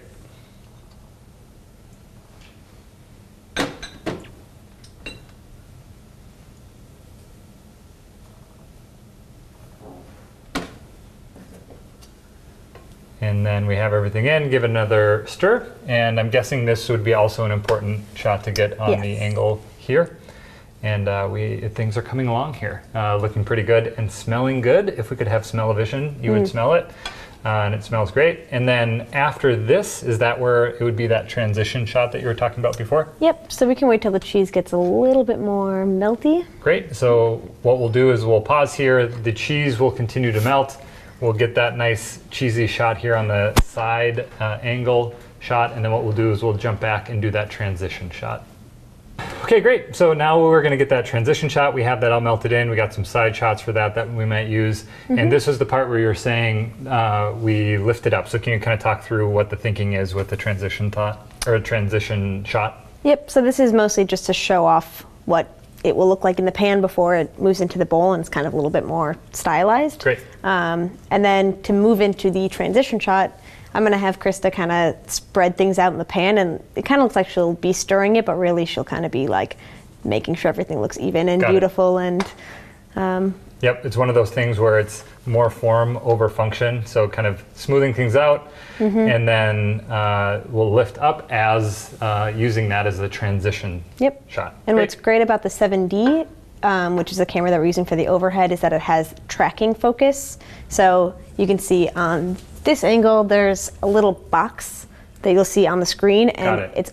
And then we have everything in, give it another stir. And I'm guessing this would be also an important shot to get on the angle here. And things are coming along here, looking pretty good and smelling good. If we could have smell-o-vision, you would smell it. And it smells great. And then after this, is that where it would be that transition shot that you were talking about before? Yep, so we can wait till the cheese gets a little bit more melty. Great, so what we'll do is we'll pause here. The cheese will continue to melt. We'll get that nice cheesy shot here on the side angle shot. And then what we'll do is we'll jump back and do that transition shot. Okay, great. So now we're going to get that transition shot. We have that all melted in. We got some side shots for that we might use. And this is the part where you're saying we lift it up. So can you kind of talk through what the thinking is with the transition transition shot? Yep. So this is mostly just to show off what it will look like in the pan before it moves into the bowl, and it's kind of a little bit more stylized. Great. And then to move into the transition shot, I'm going to have Krista kind of spread things out in the pan, and it kind of looks like she'll be stirring it, but really she'll kind of be like making sure everything looks even and beautiful. And yep, it's one of those things where it's more form over function, so kind of smoothing things out, and then we'll lift up as using that as a transition shot. And what's great about the 7D, which is the camera that we're using for the overhead, is that it has tracking focus. So you can see on this angle, there's a little box that you'll see on the screen, and it's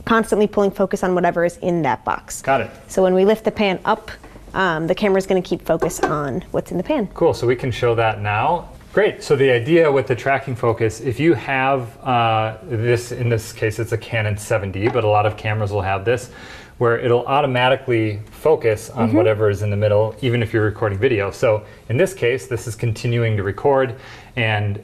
constantly pulling focus on whatever is in that box. Got it. So when we lift the pan up, the camera's going to keep focus on what's in the pan. Cool, so we can show that now. Great, so the idea with the tracking focus, if you have this, in this case it's a Canon 7D, but a lot of cameras will have this, where it'll automatically focus on whatever is in the middle, even if you're recording video. So in this case, this is continuing to record, and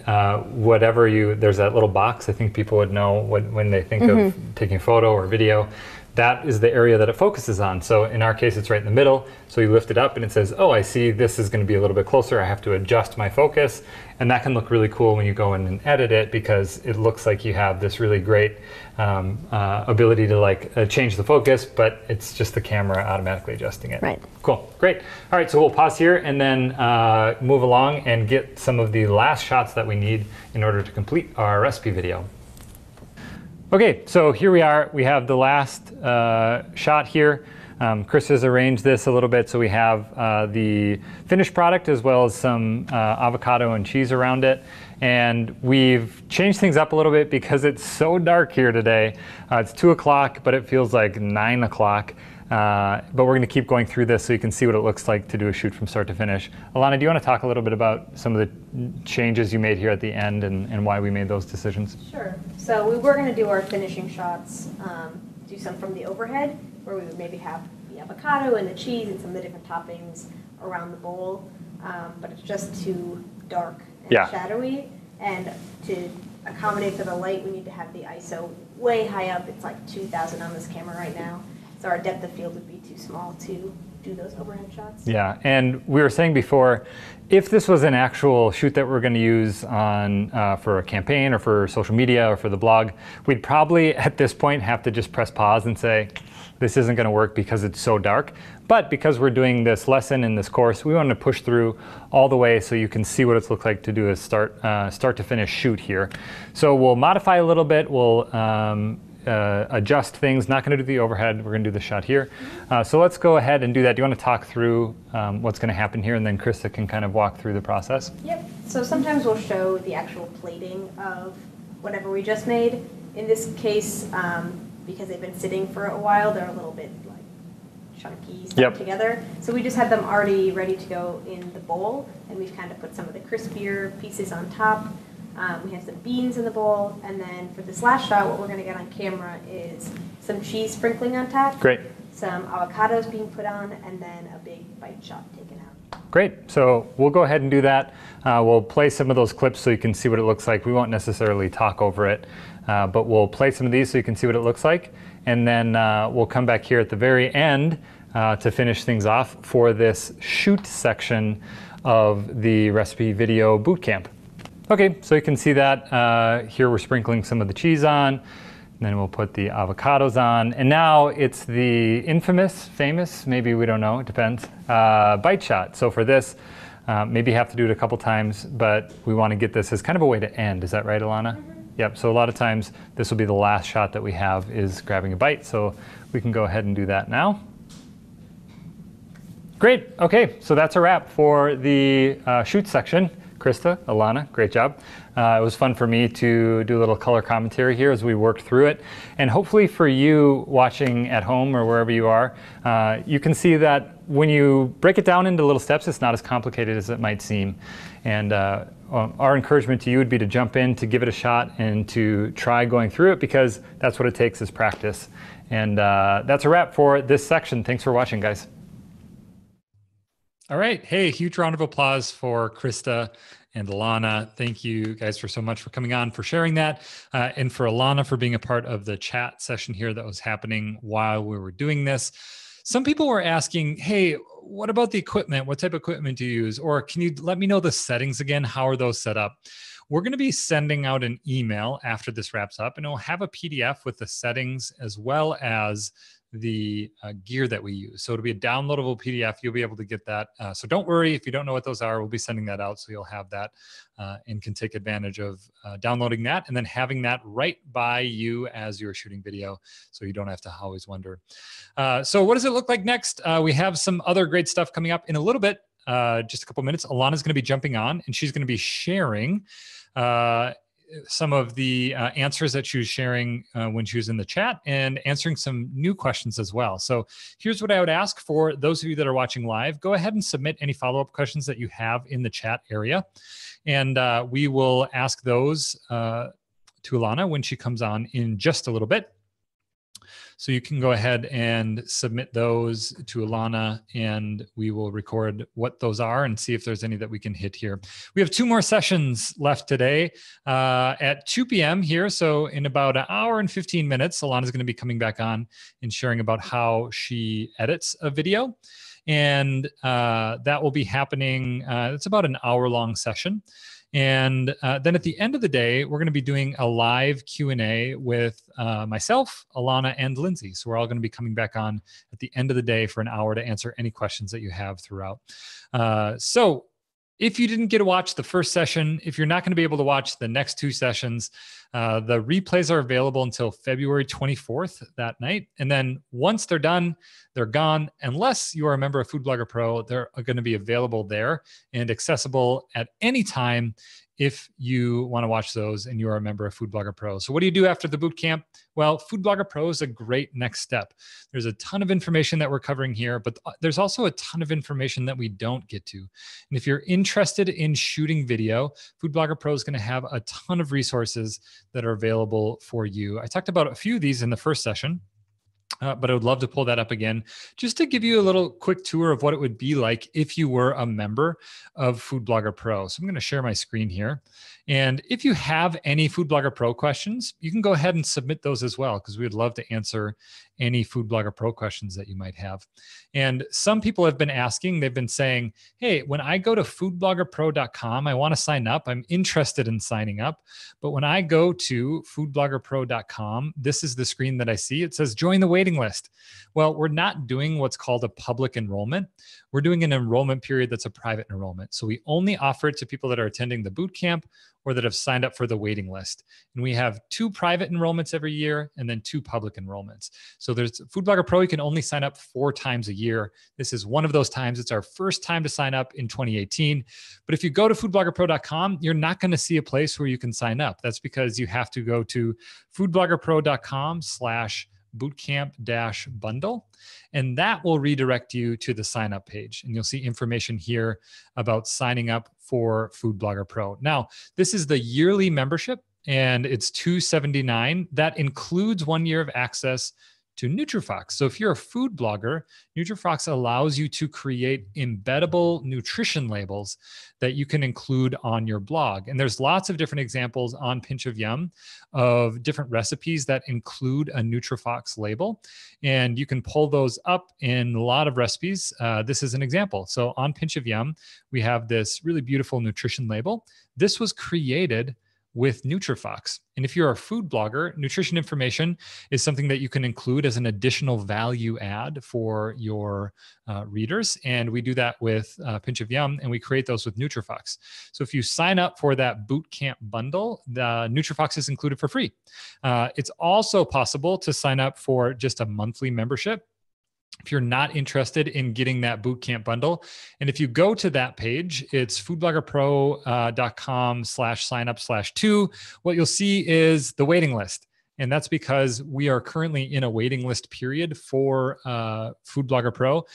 whatever there's that little box, I think people would know when they think of taking a photo or video, that is the area that it focuses on. So in our case, it's right in the middle. So you lift it up and it says, oh, I see this is gonna be a little bit closer. I have to adjust my focus. And that can look really cool when you go in and edit it, because it looks like you have this really great ability to change the focus, but it's just the camera automatically adjusting it. Right. Cool, great. All right, so we'll pause here and then move along and get some of the last shots that we need in order to complete our recipe video. Okay, so here we are. We have the last shot here. Chris has arranged this a little bit, so we have the finished product as well as some avocado and cheese around it. And we've changed things up a little bit because it's so dark here today. It's 2 o'clock, but it feels like 9 o'clock. But we're going to keep going through this so you can see what it looks like to do a shoot from start to finish. Alana, do you want to talk a little bit about some of the changes you made here at the end and why we made those decisions? Sure. So we were going to do our finishing shots, do some from the overhead, where we would maybe have the avocado and the cheese and some of the different toppings around the bowl. But it's just too dark and shadowy. And to accommodate for the light, we need to have the ISO way high up. It's like 2,000 on this camera right now. So our depth of field would be too small to do those overhead shots. Yeah, and we were saying before, if this was an actual shoot that we're going to use on for a campaign or for social media or for the blog, we'd probably at this point have to just press pause and say, this isn't going to work because it's so dark. But because we're doing this lesson in this course, we want to push through all the way so you can see what it's looked like to do a start to finish shoot here. So we'll modify a little bit. We'll adjust things. Not going to do the overhead. We're going to do the shot here. So let's go ahead and do that. Do you want to talk through what's going to happen here, and then Krista can kind of walk through the process? Yep. So sometimes we'll show the actual plating of whatever we just made. In this case, because they've been sitting for a while, they're a little bit like chunky stuck together. So we just have them already ready to go in the bowl, and we've kind of put some of the crispier pieces on top. We have some beans in the bowl, and then for this last shot, what we're going to get on camera is some cheese sprinkling on top. Great. Some avocados being put on, and then a big bite shot taken out. Great. So we'll go ahead and do that. We'll play some of those clips so you can see what it looks like. We won't necessarily talk over it, but we'll play some of these so you can see what it looks like. And then we'll come back here at the very end to finish things off for this shoot section of the recipe video bootcamp. Okay, so you can see that here we're sprinkling some of the cheese on. And then we'll put the avocados on. And now it's the infamous, famous, maybe we don't know, it depends, bite shot. So for this, maybe you have to do it a couple times, but we want to get this as kind of a way to end. Is that right, Alana? Mm-hmm. Yep, so a lot of times this will be the last shot that we have is grabbing a bite. So we can go ahead and do that now. Great, okay, so that's a wrap for the shoot section. Krista, Alana, great job. It was fun for me to do a little color commentary here as we worked through it. And hopefully for you watching at home or wherever you are, you can see that when you break it down into little steps, it's not as complicated as it might seem. And our encouragement to you would be to jump in, to give it a shot, and to try going through it, because that's what it takes is practice. And that's a wrap for this section. Thanks for watching, guys. All right. Hey, huge round of applause for Krista and Alana. Thank you guys so much for coming on, for sharing that, and for Alana for being a part of the chat session here that was happening while we were doing this. Some people were asking, hey, what about the equipment? What type of equipment do you use? Or can you let me know the settings again? How are those set up? We're going to be sending out an email after this wraps up, and it'll have a PDF with the settings as well as the gear that we use. So it'll be a downloadable PDF. You'll be able to get that. So don't worry if you don't know what those are. We'll be sending that out, so you'll have that and can take advantage of downloading that and then having that right by you as you're shooting video, so you don't have to always wonder. So what does it look like next? We have some other great stuff coming up in a little bit. Just a couple minutes. Alana's going to be jumping on, and she's going to be sharing some of the answers that she was sharing when she was in the chat, and answering some new questions as well. So here's what I would ask for those of you that are watching live. Go ahead and submit any follow-up questions that you have in the chat area. And we will ask those to Alana when she comes on in just a little bit. So you can go ahead and submit those to Alana, and we will record what those are and see if there's any that we can hit here. We have 2 more sessions left today at 2 p.m. here. So in about an hour and 15 minutes, Alana is going to be coming back on and sharing about how she edits a video. And that will be happening. It's about an hour-long session. And then at the end of the day, we're going to be doing a live Q&A with myself, Alana, and Lindsay. So we're all going to be coming back on at the end of the day for an hour to answer any questions that you have throughout. So if you didn't get to watch the first session, if you're not going to be able to watch the next 2 sessions, the replays are available until February 24th that night. And then once they're done, they're gone. Unless you are a member of Food Blogger Pro, they're going to be available there and accessible at any time if you want to watch those and you're a member of Food Blogger Pro. So what do you do after the bootcamp? Well, Food Blogger Pro is a great next step. There's a ton of information that we're covering here, but there's also a ton of information that we don't get to. And if you're interested in shooting video, Food Blogger Pro is going to have a ton of resources that are available for you. I talked about a few of these in the first session. But I would love to pull that up again just to give you a little quick tour of what it would be like if you were a member of Food Blogger Pro. So I'm going to share my screen here. And if you have any Food Blogger Pro questions, you can go ahead and submit those as well, because we would love to answer any Food Blogger Pro questions that you might have. And some people have been asking, they've been saying, hey, when I go to foodbloggerpro.com, I want to sign up. I'm interested in signing up. But when I go to foodbloggerpro.com, this is the screen that I see. It says, join the waiting waiting list. Well, we're not doing what's called a public enrollment. We're doing an enrollment period that's a private enrollment. So we only offer it to people that are attending the boot camp or that have signed up for the waiting list. And we have 2 private enrollments every year and then 2 public enrollments. So there's Food Blogger Pro, you can only sign up 4 times a year. This is one of those times. It's our first time to sign up in 2018. But if you go to foodbloggerpro.com, you're not going to see a place where you can sign up. That's because you have to go to foodbloggerpro.com/bootcamp-bundle. And that will redirect you to the sign up page. And you'll see information here about signing up for Food Blogger Pro. Now, this is the yearly membership and it's $279. That includes 1 year of access to Nutrifox. So if you're a food blogger, Nutrifox allows you to create embeddable nutrition labels that you can include on your blog. And there's lots of different examples on Pinch of Yum of different recipes that include a Nutrifox label. And you can pull those up in a lot of recipes. This is an example. So on Pinch of Yum, we have this really beautiful nutrition label. This was created with Nutrifox. And if you're a food blogger, nutrition information is something that you can include as an additional value add for your readers. And we do that with Pinch of Yum, and we create those with Nutrifox. So if you sign up for that Bootcamp bundle, the Nutrifox is included for free. It's also possible to sign up for just a monthly membership if you're not interested in getting that bootcamp bundle. And if you go to that page, it's foodbloggerpro.com/signup/2. What you'll see is the waiting list. And that's because we are currently in a waiting list period for Food Blogger Pro.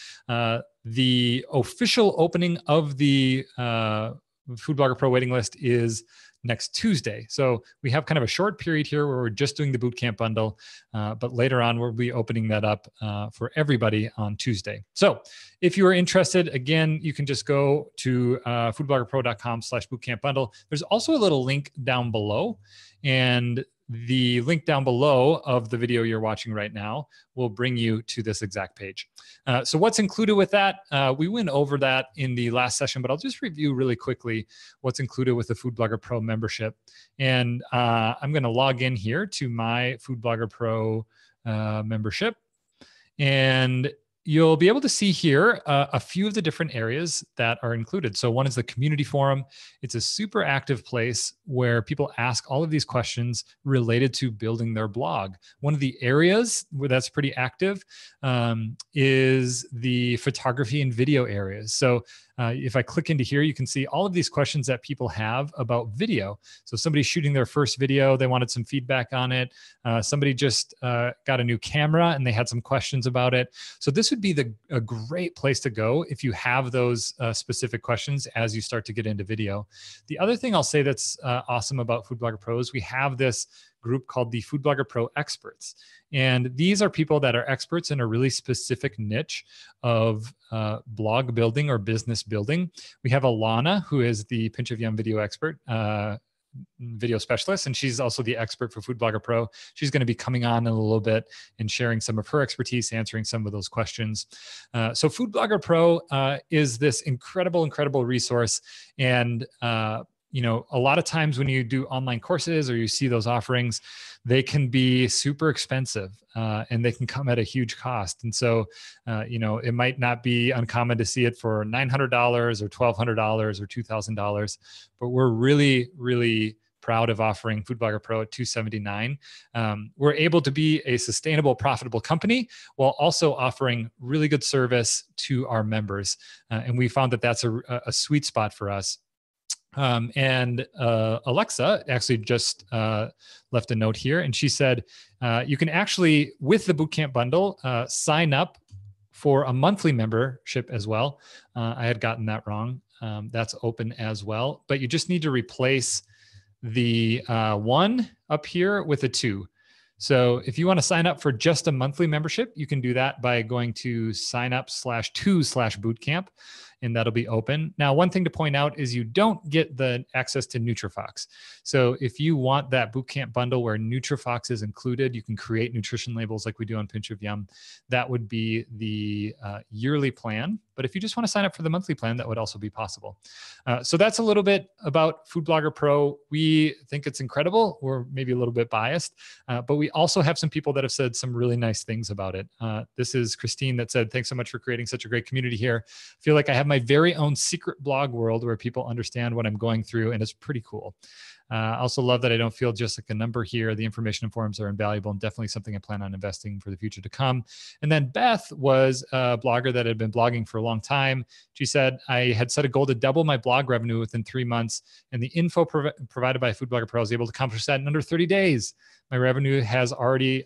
The official opening of the Food Blogger Pro waiting list is next Tuesday. So we have kind of a short period here where we're just doing the bootcamp bundle, but later on we'll be opening that up for everybody on Tuesday. So if you are interested, again, you can just go to foodbloggerpro.com/bootcamp bundle. There's also a little link down below, and the link down below of the video you're watching right now will bring you to this exact page. So what's included with that? We went over that in the last session, but I'll just review really quickly what's included with the Food Blogger Pro membership. And I'm going to log in here to my Food Blogger Pro membership. And you'll be able to see here a few of the different areas that are included. So one is the community forum. It's a super active place where people ask all of these questions related to building their blog. One of the areas where that's pretty active is the photography and video areas. So if I click into here, you can see all of these questions that people have about video. So somebody's shooting their first video, they wanted some feedback on it. Somebody just got a new camera and they had some questions about it. So this would be a great place to go if you have those specific questions as you start to get into video. The other thing I'll say that's awesome about Food Blogger Pro is we have this group called the Food Blogger Pro Experts. And these are people that are experts in a really specific niche of blog building or business building. We have Alana, who is the Pinch of Yum video expert, video specialist, and she's also the expert for Food Blogger Pro. She's going to be coming on in a little bit and sharing some of her expertise, answering some of those questions. So Food Blogger Pro is this incredible resource. And you know, a lot of times when you do online courses or you see those offerings, they can be super expensive and they can come at a huge cost. And so, you know, it might not be uncommon to see it for $900 or $1,200 or $2,000, but we're really proud of offering Food Blogger Pro at $279. We're able to be a sustainable, profitable company while also offering really good service to our members. And we found that that's a sweet spot for us. And Alexa actually just left a note here, and she said, you can actually, with the Bootcamp bundle, sign up for a monthly membership as well. I had gotten that wrong. That's open as well, but you just need to replace the 1 up here with a 2. So if you want to sign up for just a monthly membership, you can do that by going to signup/2/bootcamp. and that'll be open. Now, one thing to point out is you don't get the access to NutriFox. So if you want that bootcamp bundle where NutriFox is included, you can create nutrition labels like we do on Pinch of Yum. That would be the yearly plan. But if you just want to sign up for the monthly plan, that would also be possible. So that's a little bit about Food Blogger Pro. We think it's incredible. We're maybe a little bit biased, but we also have some people that have said some really nice things about it. This is Christine that said, thanks so much for creating such a great community here. I feel like I have my very own secret blog world where people understand what I'm going through, and it's pretty cool. I also love that I don't feel just like a number here. The information and forums are invaluable and definitely something I plan on investing for the future to come. And then Beth was a blogger that had been blogging for a long time. She said, I had set a goal to double my blog revenue within 3 months, and the info provided by Food Blogger Pro was able to accomplish that in under 30 days. My revenue was already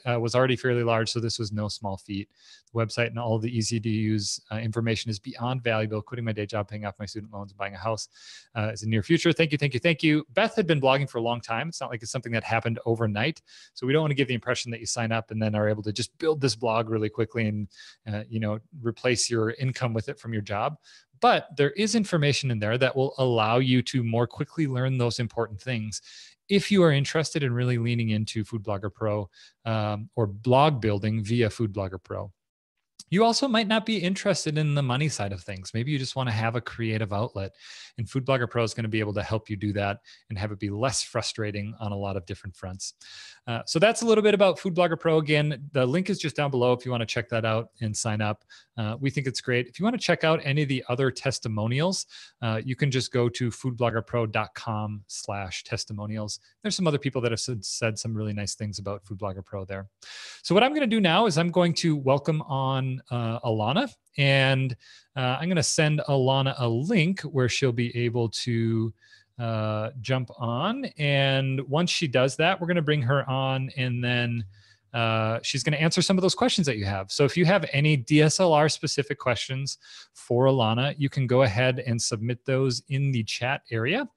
fairly large, so this was no small feat. The website and all of the easy to use information is beyond valuable. Quitting my day job, paying off my student loans, and buying a house is in the near future. Thank you, thank you, thank you. Beth had been blogging for a long time. It's not like it's something that happened overnight. So we don't want to give the impression that you sign up and then are able to just build this blog really quickly and replace your income with it from your job. But there is information in there that will allow you to more quickly learn those important things if you are interested in really leaning into Food Blogger Pro or blog building via Food Blogger Pro. You also might not be interested in the money side of things. Maybe you just want to have a creative outlet, and Food Blogger Pro is going to be able to help you do that and have it be less frustrating on a lot of different fronts. So that's a little bit about Food Blogger Pro. Again, the link is just down below if you want to check that out and sign up. We think it's great. If you want to check out any of the other testimonials, you can just go to foodbloggerpro.com/testimonials. There's some other people that have said some really nice things about Food Blogger Pro there. So what I'm going to do now is I'm going to welcome on Alana, and I'm going to send Alana a link where she'll be able to jump on. And once she does that, we're going to bring her on, and then she's going to answer some of those questions that you have. So if you have any DSLR specific questions for Alana, you can go ahead and submit those in the chat area.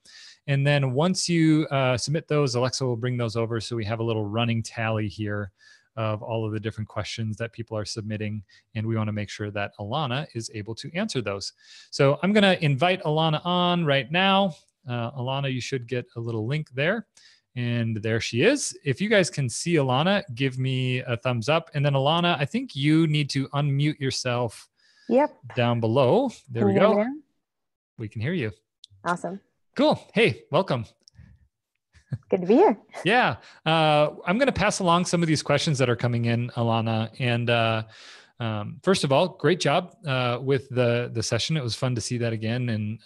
And then once you submit those, Alexa will bring those over. So we have a little running tally here of all of the different questions that people are submitting. And we want to make sure that Alana is able to answer those. So I'm going to invite Alana on right now. Alana, you should get a little link there. And there she is. If you guys can see Alana, give me a thumbs up. And then Alana, I think you need to unmute yourself. Yep. Down below. There we go. We can hear you. Awesome. Cool. Hey, welcome. Good to be here. Yeah. I'm going to pass along some of these questions that are coming in, Alana. And first of all, great job with the session. It was fun to see that again and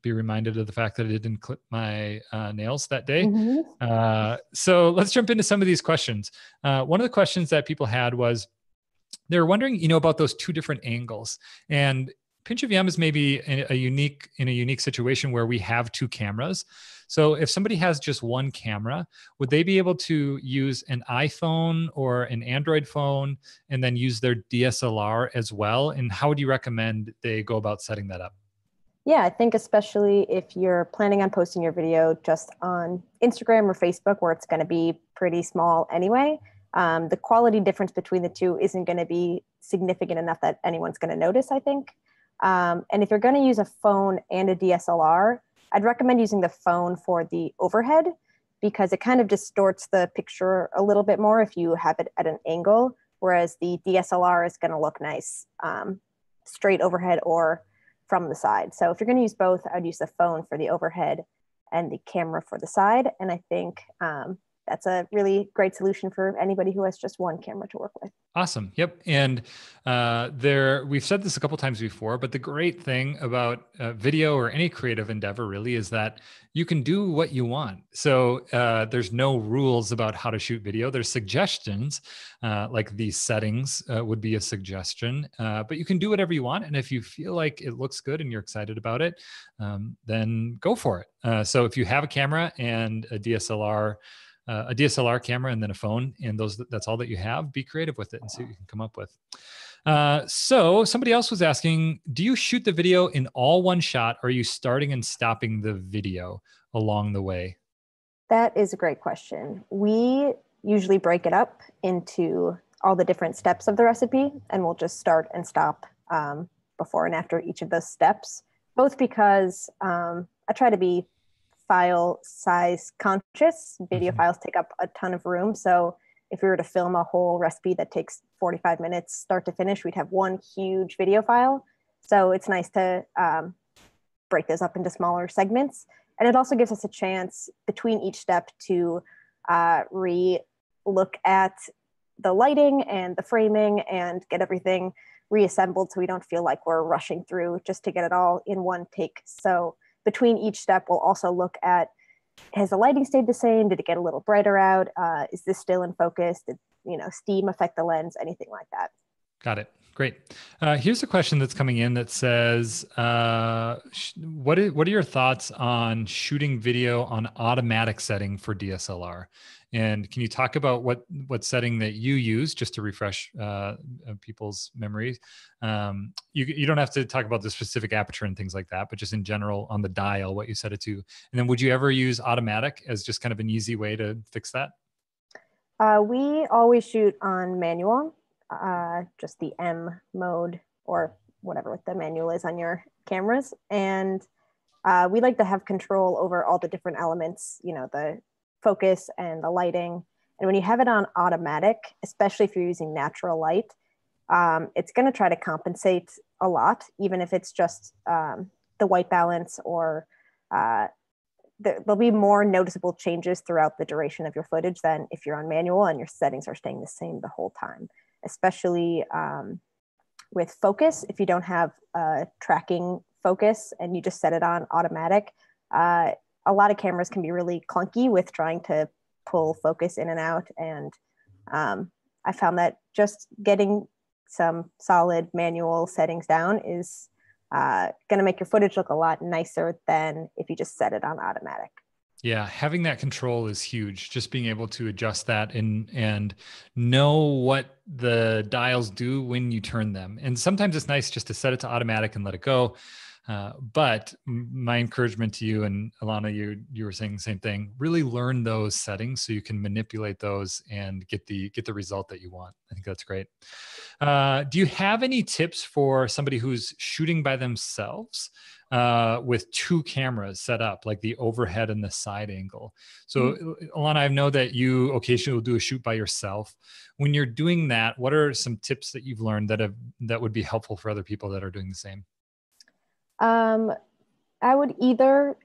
be reminded of the fact that I didn't clip my nails that day. Mm-hmm. So let's jump into some of these questions. One of the questions that people had was they were wondering, about those two different angles. And Pinch of Yum is maybe in a unique situation where we have two cameras. So if somebody has just one camera, would they be able to use an iPhone or an Android phone and then use their DSLR as well? And how would you recommend they go about setting that up? Yeah, I think especially if you're planning on posting your video just on Instagram or Facebook, where it's going to be pretty small anyway, the quality difference between the two isn't going to be significant enough that anyone's going to notice, I think. And if you're going to use a phone and a DSLR, I'd recommend using the phone for the overhead because it kind of distorts the picture a little bit more if you have it at an angle, whereas the DSLR is going to look nice straight overhead or from the side. So if you're going to use both, I'd use the phone for the overhead and the camera for the side. And I think that's a really great solution for anybody who has just one camera to work with. Awesome. Yep. And we've said this a couple times before, but the great thing about video or any creative endeavor really is that you can do what you want. So there's no rules about how to shoot video. There's suggestions, like these settings would be a suggestion, but you can do whatever you want. And if you feel like it looks good and you're excited about it, then go for it. So if you have a camera and a DSLR camera and then a phone, and that's all that you have, be creative with it and see what you can come up with. So somebody else was asking, do you shoot the video in all one shot, or are you starting and stopping the video along the way? That is a great question. We usually break it up into all the different steps of the recipe, and we'll just start and stop before and after each of those steps. both because I try to be file size conscious. Video files take up a ton of room. So if we were to film a whole recipe that takes 45 minutes start to finish, we'd have one huge video file. So it's nice to break those up into smaller segments. And it also gives us a chance between each step to re-look at the lighting and the framing and get everything reassembled so we don't feel like we're rushing through just to get it all in one take. So between each step, we'll also look at, has the lighting stayed the same? Did it get a little brighter out? Is this still in focus? Did steam affect the lens? Anything like that. Got it. Great. Here's a question that's coming in that says, what are your thoughts on shooting video on automatic setting for DSLR? And can you talk about what setting that you use, just to refresh people's memories? You don't have to talk about the specific aperture and things like that, but just in general on the dial, what you set it to. And then would you ever use automatic as just kind of an easy way to fix that? We always shoot on manual. Just the M mode or whatever the manual is on your cameras. And we like to have control over all the different elements, the focus and the lighting. And when you have it on automatic, especially if you're using natural light, it's going to try to compensate a lot, even if it's just the white balance or there'll be more noticeable changes throughout the duration of your footage than if you're on manual and your settings are staying the same the whole time. Especially with focus, if you don't have tracking focus and you just set it on automatic, a lot of cameras can be really clunky with trying to pull focus in and out. And I found that just getting some solid manual settings down is going to make your footage look a lot nicer than if you just set it on automatic. Yeah, having that control is huge. Just being able to adjust that and know what the dials do when you turn them. And sometimes it's nice just to set it to automatic and let it go. But my encouragement to you, and Alana, you were saying the same thing, really learn those settings so you can manipulate those and get the result that you want. I think that's great. Do you have any tips for somebody who's shooting by themselves with two cameras set up, like the overhead and the side angle? So Alana, I know that you occasionally will do a shoot by yourself. When you're doing that, what are some tips that you've learned that would be helpful for other people that are doing the same? I would either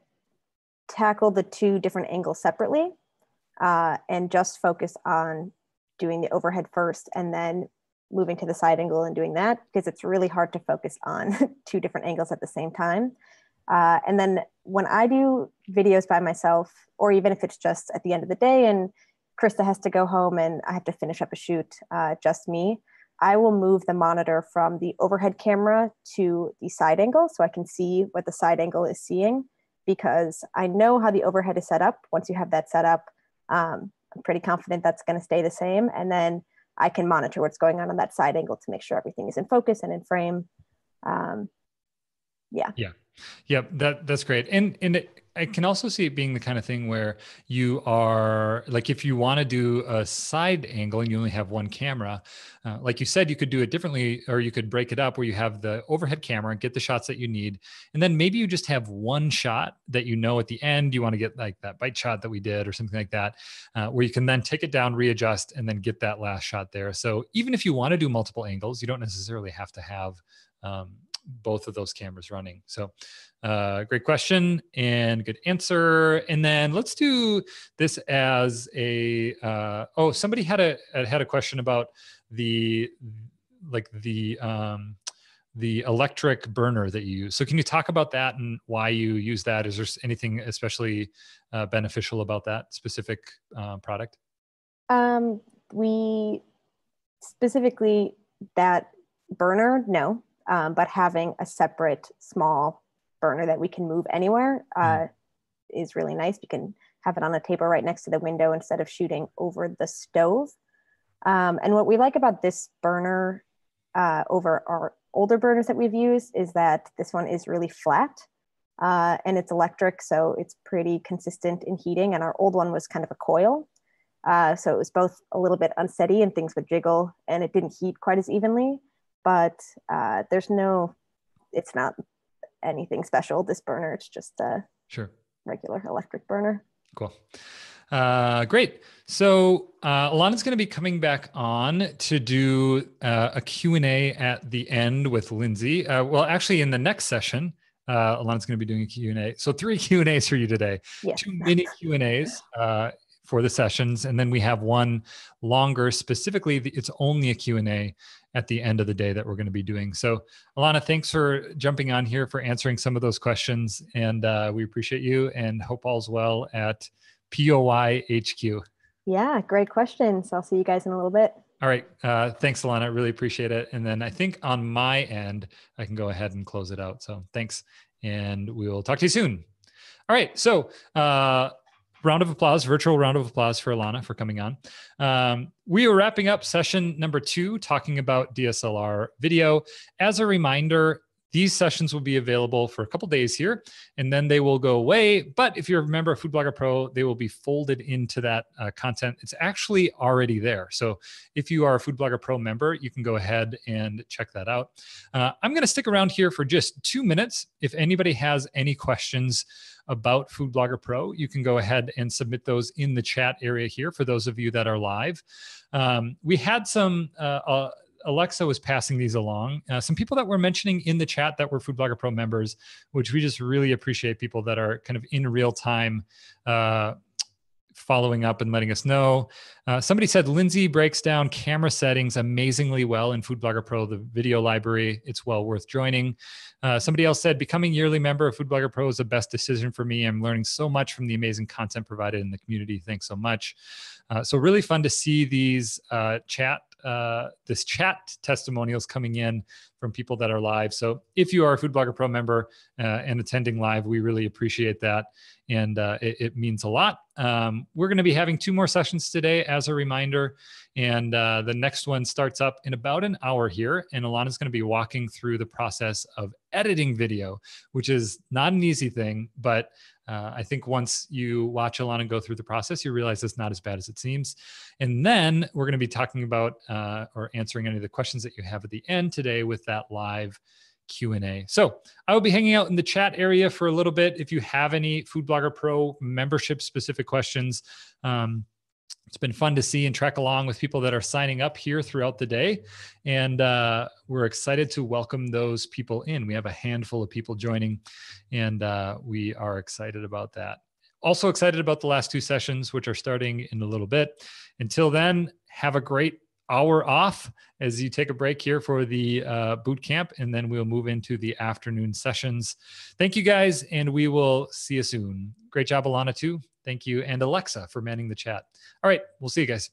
tackle the two different angles separately and just focus on doing the overhead first and then moving to the side angle and doing that, because it's really hard to focus on two different angles at the same time. And then when I do videos by myself, or even if it's just at the end of the day and Krista has to go home and I have to finish up a shoot, just me, I will move the monitor from the overhead camera to the side angle so I can see what the side angle is seeing, because I know how the overhead is set up. Once you have that set up, I'm pretty confident that's going to stay the same. And then I can monitor what's going on that side angle to make sure everything is in focus and in frame. Yeah, that's great. And I can also see it being the kind of thing where you are like, if you want to do a side angle and you only have one camera, like you said, you could do it differently, or you could break it up where you have the overhead camera, get the shots that you need. And then maybe you just have one shot that, at the end, you want to get like that bite shot that we did or something like that, where you can then take it down, readjust, and then get that last shot there. So even if you want to do multiple angles, you don't necessarily have to have both of those cameras running. So great question and good answer. And then let's do this as a, somebody had a question about the electric burner that you use. So can you talk about that and why you use that? Is there anything especially beneficial about that specific product? We specifically, that burner, no. But having a separate small burner that we can move anywhere is really nice. We can have it on a table right next to the window instead of shooting over the stove. And what we like about this burner over our older burners that we've used is that this one is really flat and it's electric, so it's pretty consistent in heating. And our old one was kind of a coil. So it was both a little bit unsteady and things would jiggle and it didn't heat quite as evenly. But it's not anything special. This burner, it's just a regular electric burner. Cool. Great. So Alana's going to be coming back on to do a Q&A at the end with Lindsay. Well, actually in the next session, Alana's going to be doing a Q&A. So 3 Q&As for you today. Yes. 2 mini Q&As for the sessions. And then we have one longer, specifically, it's only a Q&A at the end of the day that we're going to be doing. So Alana, thanks for jumping on here, for answering some of those questions. And we appreciate you and hope all's well at POI HQ. Yeah, great questions. I'll see you guys in a little bit. All right. Thanks, Alana. I really appreciate it. And then I think on my end, I can go ahead and close it out. So thanks. And we will talk to you soon. All right. So round of applause, virtual round of applause for Alana for coming on. We are wrapping up session number 2, talking about DSLR video. As a reminder, these sessions will be available for a couple days here, and then they will go away. But if you're a member of Food Blogger Pro, they will be folded into that content. It's actually already there. So if you are a Food Blogger Pro member, you can go ahead and check that out. I'm going to stick around here for just 2 minutes. If anybody has any questions about Food Blogger Pro, you can go ahead and submit those in the chat area here for those of you that are live. We had some... Alexa was passing these along. Some people that were mentioning in the chat that were Food Blogger Pro members, which we just really appreciate, people that are kind of in real time following up and letting us know. Somebody said Lindsay breaks down camera settings amazingly well in Food Blogger Pro, the video library. It's well worth joining. Somebody else said becoming yearly member of Food Blogger Pro is the best decision for me. I'm learning so much from the amazing content provided in the community. Thanks so much. So really fun to see these chat testimonials coming in from people that are live. So if you are a Food Blogger Pro member and attending live, we really appreciate that. And it means a lot. We're going to be having 2 more sessions today as a reminder. And the next one starts up in about an hour here. And Alana's going to be walking through the process of editing video, which is not an easy thing, but I think once you watch Alana go through the process, you realize it's not as bad as it seems. And then we're going to be talking about or answering any of the questions that you have at the end today with that live Q&A. So I will be hanging out in the chat area for a little bit. If you have any Food Blogger Pro membership specific questions, it's been fun to see and track along with people that are signing up here throughout the day. And we're excited to welcome those people in. We have a handful of people joining, and we are excited about that. Also excited about the last 2 sessions, which are starting in a little bit. Until then, have a great hour off as you take a break here for the boot camp, and then we'll move into the afternoon sessions. Thank you guys, and we will see you soon. Great job, Alana, too. Thank you, and Alexa for manning the chat. All right, we'll see you guys.